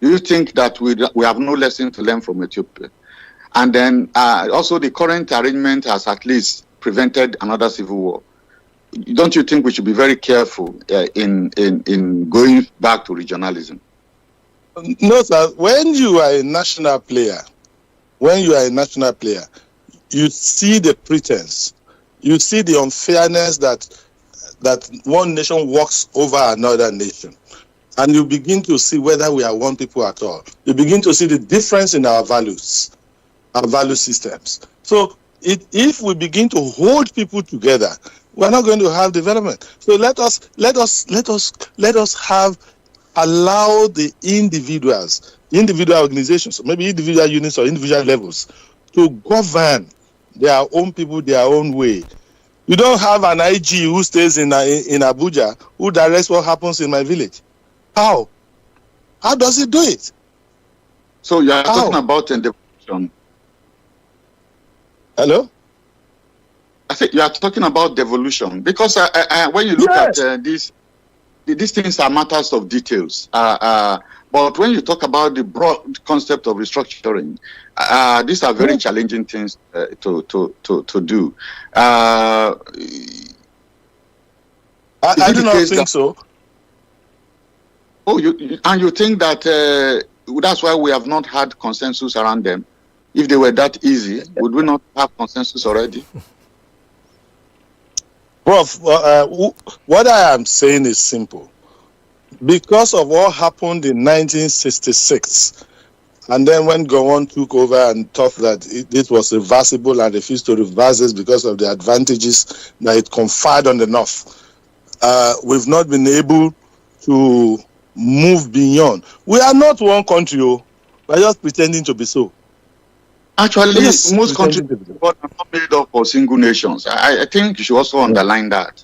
Do you think that we have no lesson to learn from Ethiopia? And then also the current arrangement has at least prevented another civil war. Don't you think we should be very careful in going back to regionalism? No, sir. When you are a national player, you see the pretense. You see the unfairness that one nation walks over another nation. And you begin to see whether we are one people at all. You begin to see the difference in our values, our value systems. So if we begin to hold people together, we're not going to have development. So let us allow the individual organizations, maybe individual units or individual levels, to govern their own people their own way. You don't have an IG who stays in Abuja who directs what happens in my village. How? How does he do it? So you are talking about devolution. Hello? I think you are talking about devolution because when you look at these things are matters of details. But when you talk about the broad concept of restructuring, these are very challenging things to do. I do not think so. Oh, you think that that's why we have not had consensus around them? If they were that easy, would we not have consensus already? Prof, what I am saying is simple. Because of what happened in 1966, and then when Gowon took over and thought that it was reversible and refused to reverse it because of the advantages that it conferred on the North, we've not been able to move beyond. We are not one country, we're just pretending to be so. Actually, most countries are not made up of single nations. I think you should also underline that.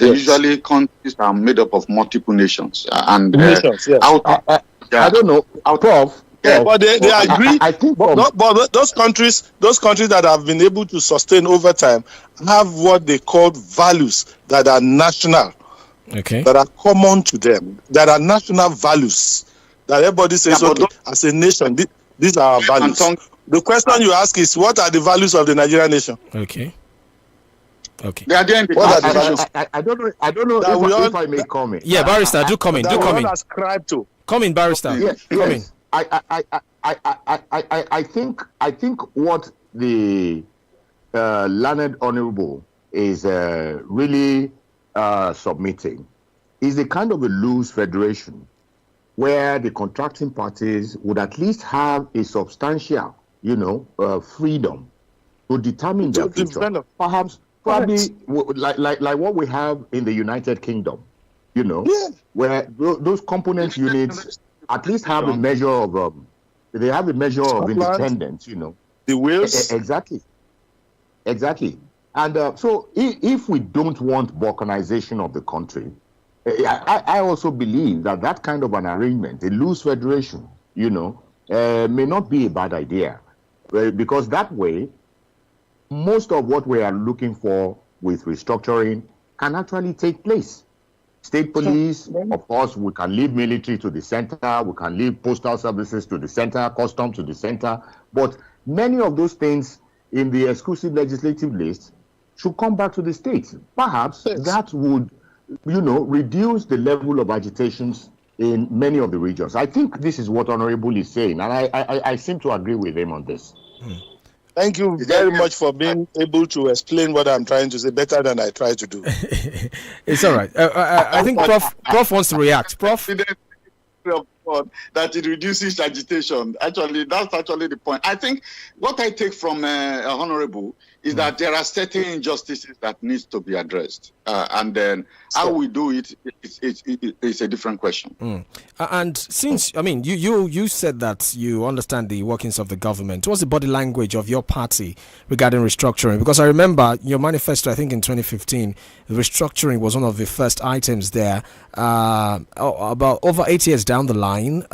Usually countries are made up of multiple nations. Nations, yes. I don't know. Prof. But they agree. I think but those countries that have been able to sustain over time have what they call values that are national. Okay. That are common to them. That are national values. That everybody says, as a nation, these are our values. The question you ask is, what are the values of the Nigerian nation? Okay. They are there in the Constitution. I don't know if I may comment. Yeah, barrister, do come in. Ascribe to. Come in, barrister. Yes. I think what the learned honorable is really submitting is a kind of a loose federation where the contracting parties would at least have a substantial, freedom to determine their future. Perhaps, probably like what we have in the United Kingdom, where those component units at least have a measure of they have a measure of independence, The wills. Exactly. And so if we don't want balkanization of the country, I also believe that kind of an arrangement, a loose federation, may not be a bad idea, because that way, most of what we are looking for with restructuring can actually take place. State police, of course, we can leave military to the center, we can leave postal services to the center, customs to the center, but many of those things in the exclusive legislative list should come back to the states. Perhaps that would, reduce the level of agitations in many of the regions. I think this is what Honorable is saying, and I seem to agree with him on this. Thank you very much for being able to explain what I'm trying to say better than I try to do. It's all right. I think Prof wants to react. Prof? That it reduces agitation. Actually, that's actually the point. I think what I take from Honorable is that there are certain injustices that needs to be addressed, and then how we do it is a different question. And since you said that you understand the workings of the government, what's the body language of your party regarding restructuring? Because I remember your manifesto, I think in 2015, restructuring was one of the first items there. About over 8 years down the line,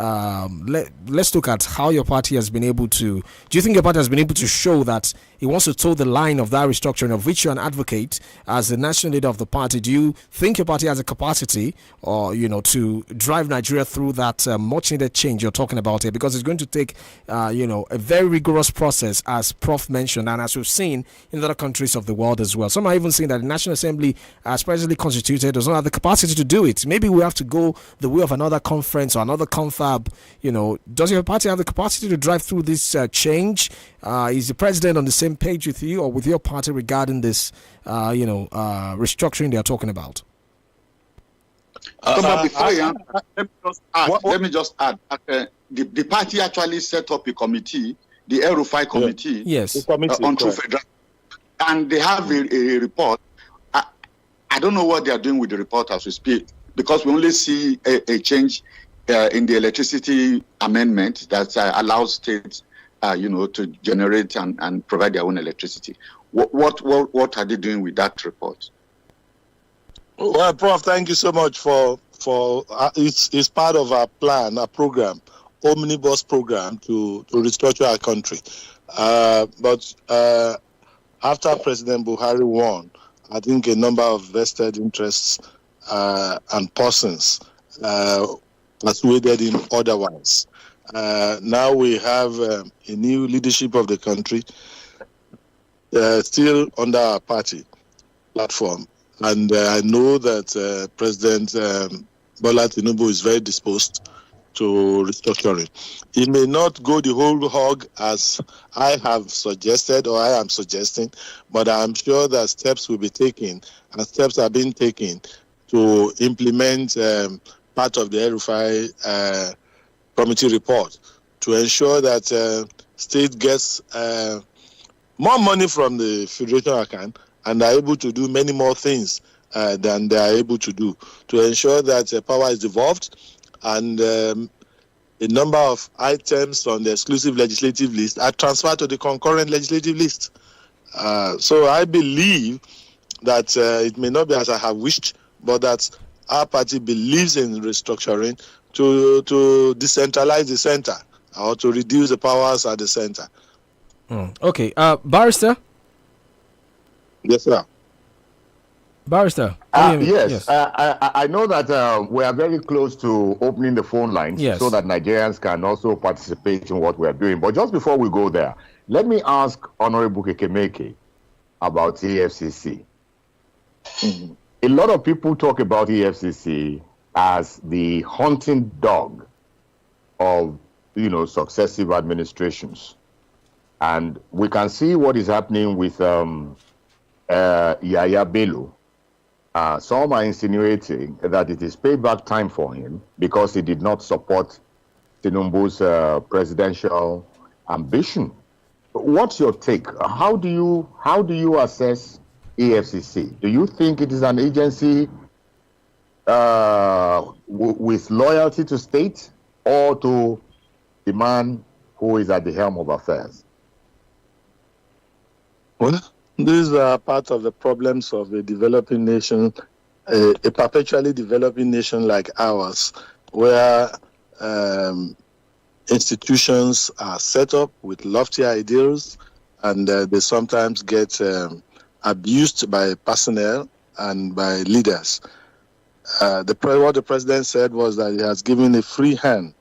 let's look at how your party has been able to. Do you think your party has been able to show that it wants to toe the line of that restructuring, of which you're an advocate as the national leader of the party? Do you think your party has a capacity, or to drive Nigeria through that much needed change you're talking about here? Because it's going to take a very rigorous process, as Prof mentioned, and as we've seen in other countries of the world as well. Some are even saying that the National Assembly, as presently constituted, does not have the capacity to do it. Maybe we have to go the way of another conference or another confab. Does your party have the capacity to drive through this change? Is the president on the same page with you or with your party regarding this restructuring they are talking about? But before you answer, let me just add that the party actually set up a committee, the 𝐿-Rufai committee, yes, on true federal, and they have a report. I don't know what they are doing with the report as we speak, because we only see a change in the electricity amendment that allows states, to generate and provide their own electricity. What are they doing with that report? Well, Prof, thank you so much for it's part of our plan, our program, omnibus program to restructure our country. But after President Buhari won, I think a number of vested interests and persons persuaded him otherwise. Now we have a new leadership of the country, still under our party platform. And I know that President Bola Tinubu is very disposed to restructuring. It may not go the whole hog as I have suggested or I am suggesting, but I'm sure that steps will be taken and steps are being taken to implement part of the 𝐿-Rufai committee report to ensure that state gets more money from the federation account and are able to do many more things than they are able to do, to ensure that power is devolved and a number of items on the exclusive legislative list are transferred to the concurrent legislative list. So I believe that it may not be as I have wished, but that our party believes in restructuring to decentralize the center or to reduce the powers at the center. Okay. Barrister? Yes, sir. Barrister? Yes. I know that we are very close to opening the phone lines so that Nigerians can also participate in what we are doing. But just before we go there, let me ask Honorable 𝐾𝐈𝐒 about EFCC. A lot of people talk about EFCC as the hunting dog of, successive administrations. And we can see what is happening with Yahaya Bello. Some are insinuating that it is payback time for him because he did not support Tinubu's presidential ambition. What's your take? How do you assess EFCC? Do you think it is an agency with loyalty to state or to the man who is at the helm of affairs? Well, these are part of the problems of a developing nation, a perpetually developing nation like ours, where institutions are set up with lofty ideals and they sometimes get abused by personnel and by leaders. What the president said was that he has given a free hand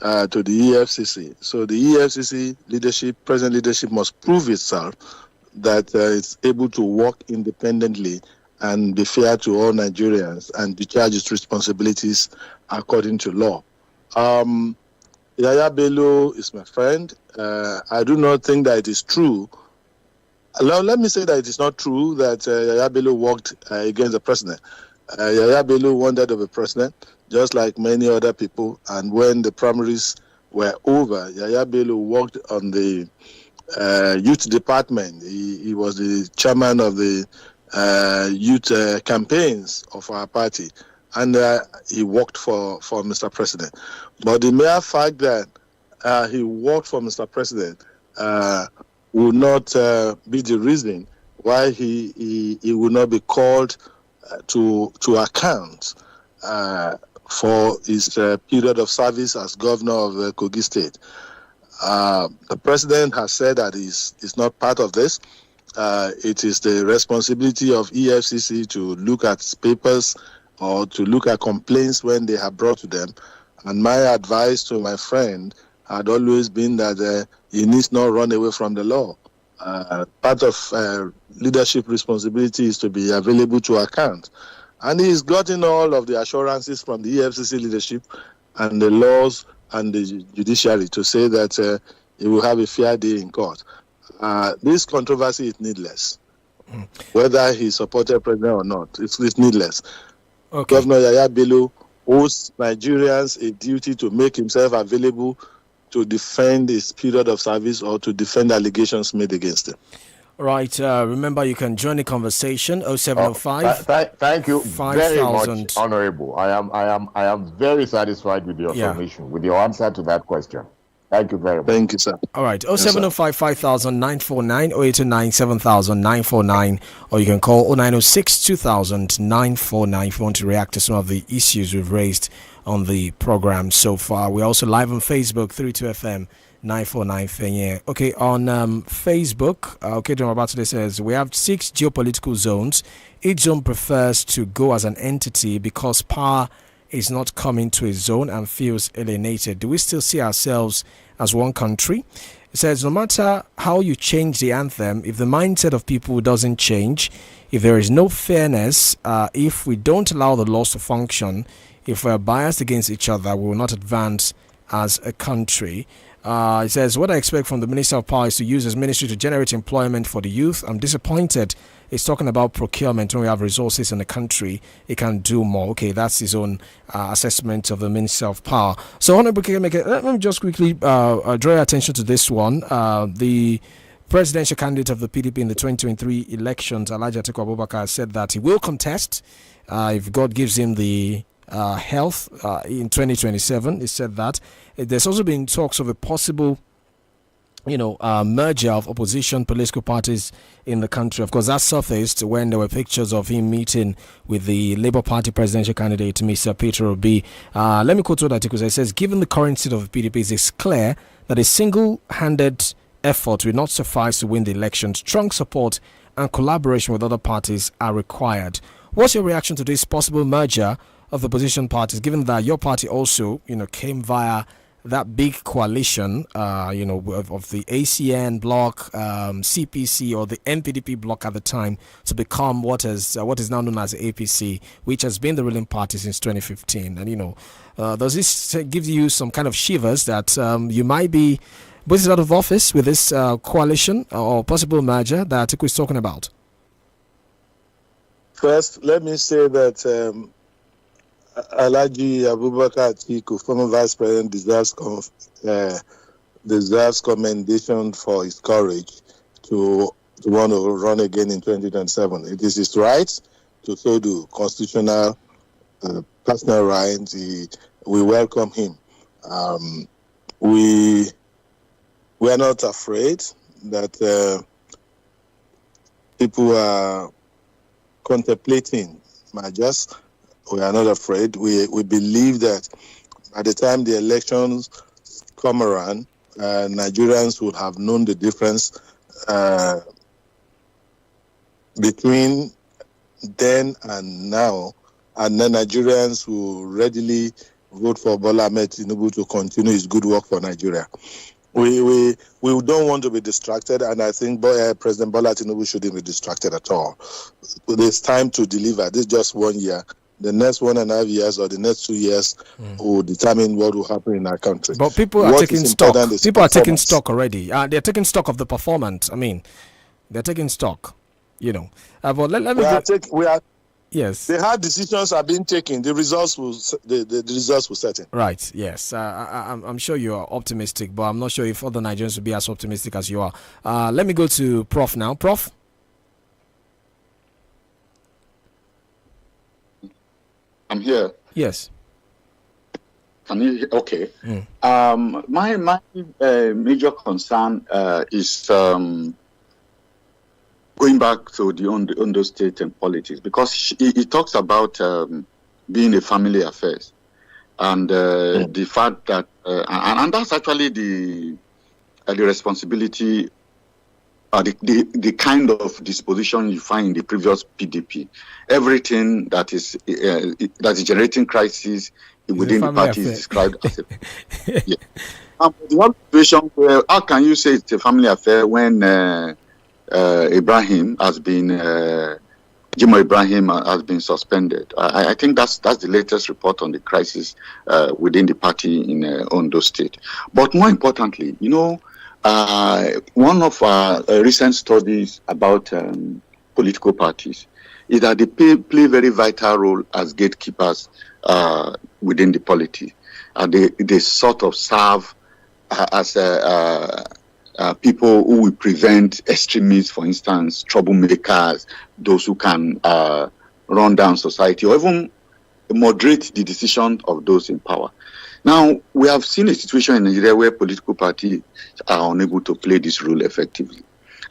to the EFCC. So the EFCC present leadership must prove itself that it's able to work independently and be fair to all Nigerians and discharge its responsibilities according to law. Yahaya Bello is my friend. I do not think that it is true. Let me say that it is not true that Yahaya Bello worked against the president. Yahaya Bello wanted to be president, just like many other people. And when the primaries were over, Yahaya Bello worked on the youth department. He was the chairman of the youth campaigns of our party, and he worked for Mr. President. But the mere fact that he worked for Mr. President will not be the reason why he will not be called to account for his period of service as governor of Kogi State. The president has said that he's not part of this. It is the responsibility of EFCC to look at papers or to look at complaints when they have brought to them. And my advice to my friend had always been that he needs not run away from the law. Part of leadership responsibility is to be available to account. And he's gotten all of the assurances from the EFCC leadership and the laws and the judiciary to say that he will have a fair day in court. This controversy is needless. Whether he supported president or not, it's needless. Okay. Governor Yaya Bello owes Nigerians a duty to make himself available to defend his period of service or to defend allegations made against him. Right. Remember, you can join the conversation. 0705. Thank you 5, very 000. much, Honorable. I am very satisfied with your submission, with your answer to that question. Thank you very much. Thank you, sir. All right. 0705 500949 0829 7949, or you can call 0906 200949 if you want to react to some of the issues we've raised on the program so far. We're also live on Facebook, 32FM 949 Fenye. Okay, on Facebook, okay, John Rabat says we have 6 geopolitical zones. Each zone prefers to go as an entity because power is not coming to a zone and feels alienated. Do we still see ourselves as one country? It says no matter how you change the anthem, if the mindset of people doesn't change, if there is no fairness, if we don't allow the laws to function, if we're biased against each other, we will not advance as a country. It says, what I expect from the Minister of Power is to use his ministry to generate employment for the youth. I'm disappointed. He's talking about procurement. When we have resources in the country, it can do more. Okay, that's his own assessment of the Minister of Power. So, Honorable Ǩ𝐈𝐒, let me just quickly draw your attention to this one. The presidential candidate of the PDP in the 2023 elections, Alhaji Atiku Abubakar, said that he will contest if God gives him the health in 2027. He said that. There's also been talks of a possible merger of opposition political parties in the country. Of course, that surfaced when there were pictures of him meeting with the Labour Party presidential candidate, Mr. Peter Obi. Let me quote what Atiku says. It says, given the current state of the PDP, it is clear that a single-handed effort will not suffice to win the election. Strong support and collaboration with other parties are required. What's your reaction to this possible merger of the opposition parties, given that your party also, came via that big coalition, of the ACN bloc, CPC, or the NPDP bloc at the time, to become what is now known as the APC, which has been the ruling party since 2015. And does this give you some kind of shivers that you might be boosted out of office with this coalition or possible merger that Atiku is talking about? First, let me say that Alhaji Abubakar Atiku, former vice president, deserves commendation for his courage to want to run again in 2027. It is his right to so do, constitutional, personal rights. We welcome him. We are not afraid that people are contemplating mergers. We are not afraid. We believe that by the time the elections come around, Nigerians would have known the difference between then and now, and then Nigerians will readily vote for Bola Ahmed Tinubu to continue his good work for Nigeria. We don't want to be distracted, and I think President Bola Tinubu shouldn't be distracted at all. It's time to deliver. This is just 1 year. The next 1.5 years or the next 2 years will determine what will happen in our country. But people are taking stock. People are taking stock already. They're taking stock of the performance. I mean, they're taking stock. But let me. Yes. The hard decisions are being taken. The results will the results will set in. Right. Yes. I'm sure you are optimistic, but I'm not sure if other Nigerians will be as optimistic as you are. Let me go to Prof now. Prof. I'm here. Yes. Can you? Okay. My major concern is going back to the Ondo state and politics, because he talks about being a family affairs, and the fact that and that's actually the responsibility. The kind of disposition you find in the previous PDP, everything that is generating crisis within the party is described as a yeah. The whole situation where, how can you say it's a family affair when Ibrahim has been Jimoh Ibrahim has been suspended? I think that's the latest report on the crisis within the party in Ondo State. But more importantly, one of our recent studies about political parties is that they play very vital role as gatekeepers within the polity. They sort of serve as people who will prevent extremists, for instance, troublemakers, those who can run down society, or even moderate the decision of those in power. Now, we have seen a situation in Nigeria where political parties are unable to play this role effectively.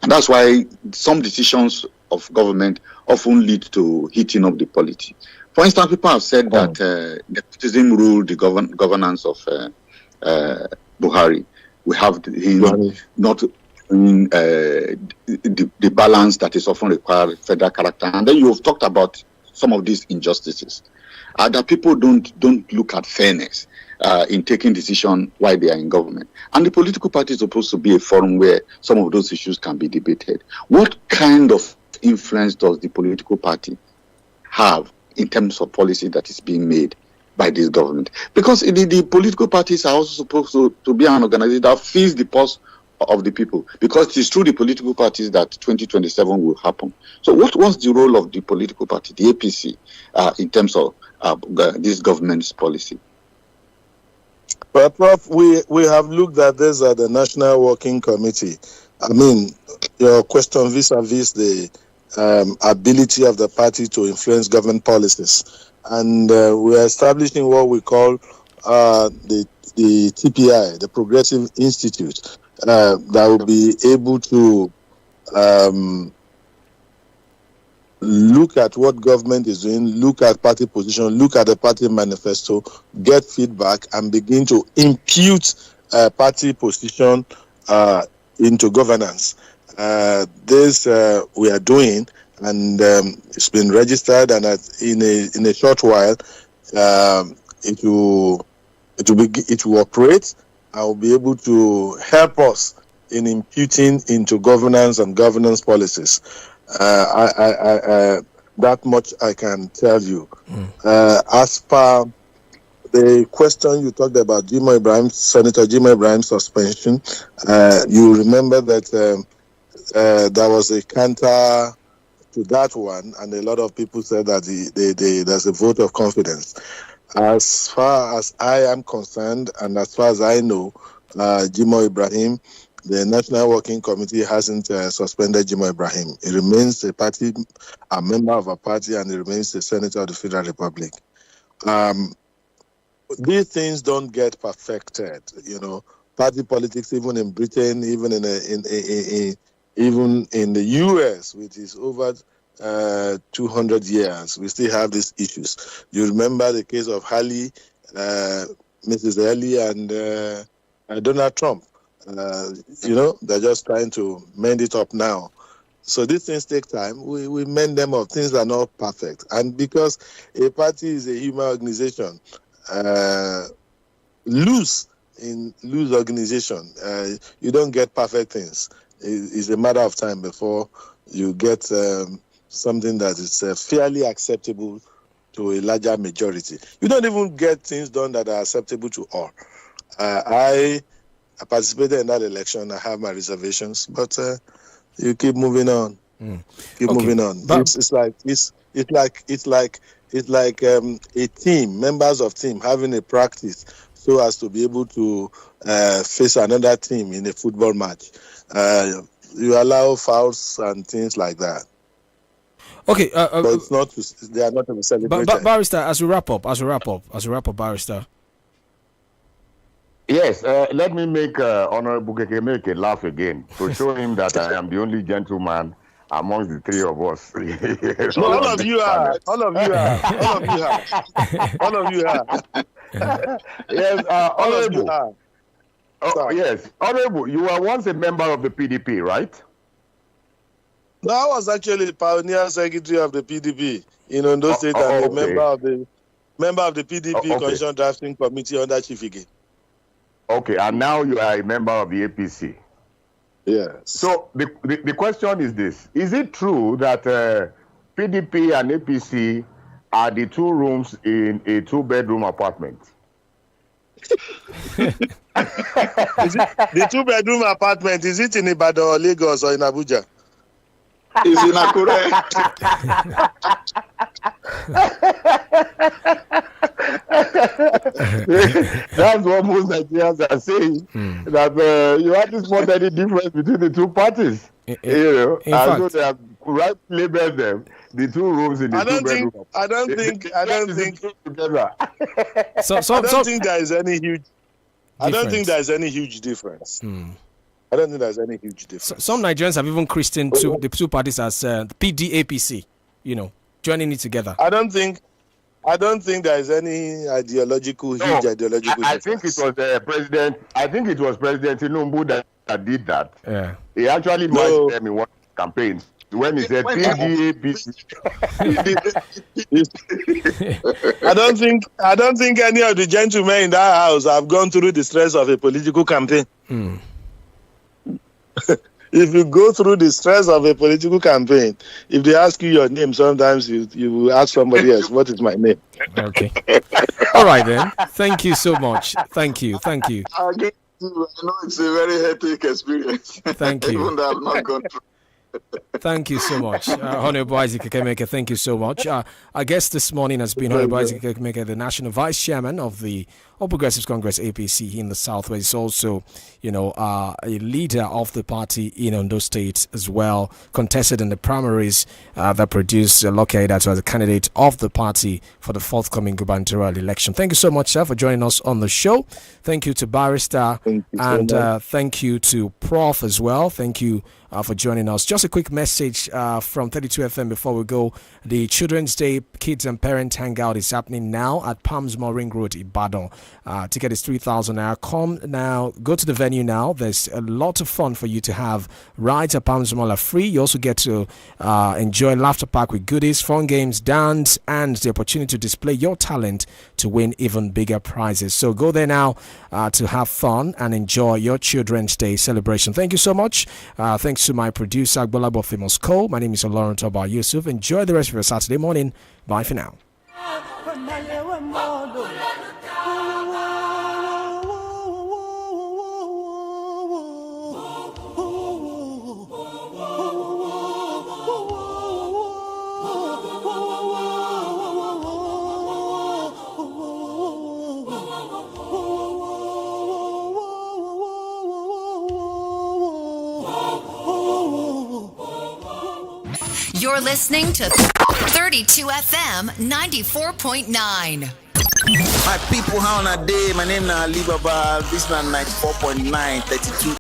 And that's why some decisions of government often lead to heating up the polity. For instance, people have said that nepotism ruled the governance of Buhari. We have him not doing the balance that is often required, federal character. And then you have talked about some of these injustices. That people don't look at fairness in taking decisions while they are in government. And the political party is supposed to be a forum where some of those issues can be debated. What kind of influence does the political party have in terms of policy that is being made by this government? Because the political parties are also supposed to be an organization that feels the pulse of the people, because it is through the political parties that 2027 will happen. So what's the role of the political party, the APC, in terms of this government's policy? Well, Prof, we have looked at this at the National Working Committee. I mean, your question vis-a-vis the ability of the party to influence government policies. And we are establishing what we call the TPI, the Progressive Institute, that will be able to look at what government is doing, look at party position, look at the party manifesto, get feedback, and begin to impute party position into governance. This we are doing, and it's been registered, and in a short while, it will operate and will be able to help us in imputing into governance and governance policies. That much I can tell you. As per the question you talked about, Senator Jimoh Ibrahim's suspension, you remember that there was a counter to that one, and a lot of people said that there's a vote of confidence. As far as I am concerned, and as far as I know, Jimoh Ibrahim, the National Working Committee hasn't suspended Jimoh Ibrahim. He remains a member of a party, and he remains a senator of the Federal Republic. These things don't get perfected, Party politics, even in Britain, even in the US, which is over 200 years, we still have these issues. You remember the case of Mrs. Haley and Donald Trump. They're just trying to mend it up now. So these things take time. We mend them up. Things are not perfect. And because a party is a human organization, loose organization, you don't get perfect things. It's a matter of time before you get something that is fairly acceptable to a larger majority. You don't even get things done that are acceptable to all. I participated in that election. I have my reservations, but you keep moving on. Keep moving on. It's like this. it's like a team, members of team having a practice so as to be able to face another team in a football match. You allow fouls and things like that. Okay, but it's not. They are not to be celebrated. But Barrister, as we wrap up, Barrister. Yes, let me make Honorable 𝐾𝐈𝐒 laugh again to show him that I am the only gentleman amongst the three of us. No, all of you are. Yes, Honorable. Oh, yes, Honorable, you were once a member of the PDP, right? No, I was actually the pioneer secretary of the PDP in Ondo State and a member of the PDP Constitution Drafting Committee under Chief Ige. Okay, and now you are a member of the APC. Yes. So the question is this: is it true that PDP and APC are the two rooms in a two-bedroom apartment? The two-bedroom apartment, is it in Ibadan or Lagos or in Abuja? It's in Akure. That's what most Nigerians are saying. That you have to spot any difference between the two parties. You know, and so they have right labeled them the two rooms in the two-bedroom. I don't think there is any huge. I don't think there is any huge difference. I don't think there's any huge difference. Some Nigerians have even christened the two parties as PDAPC, joining it together. I don't think there is any huge ideological difference. I think it was President Tinubu that did that. Yeah. He actually merged them in one campaign when he said PDAPC. I don't think any of the gentlemen in that house have gone through the stress of a political campaign. If you go through the stress of a political campaign, if they ask you your name, sometimes you will ask somebody else, what is my name? Okay. All right then. Thank you so much. Thank you. I know it's a very hectic experience. Thank you. Even though I've not gone through. Thank you so much, Honorable Isaac 𝐾𝐈𝐒. Thank you so much. Our guest this morning has been Honorable Isaac 𝐾𝐈𝐒, the National Vice Chairman of the All Progressives Congress (APC) in the Southwest. He's also, a leader of the party in Ondo State as well. Contested in the primaries that produced 𝐂𝐿𝐒 as a candidate of the party for the forthcoming gubernatorial election. Thank you so much, sir, for joining us on the show. Thank you to Barrister thank you to Prof as well. Thank you for joining us. Just a quick message from 32 FM before we go. The Children's Day Kids and Parent Hangout is happening now at Palms Mall Ring Road, Ibadan. Ticket is 3,000 naira. Come now, go to the venue now. There's a lot of fun for you to have. Rides at Palms Mall are free. You also get to enjoy Laughter Park with goodies, fun games, dance, and the opportunity to display your talent to win even bigger prizes. So go there now to have fun and enjoy your Children's Day celebration. Thank you so much. Thanks to my producer, 𝐷𝐿𝐒 Famous Cole. My name is Olorun Toba Yusuf. Enjoy the rest of your Saturday morning. Bye for now. You're listening to 32 FM 94.9. My people, how on a day? My name is Ali Baba. This is 94.9, 32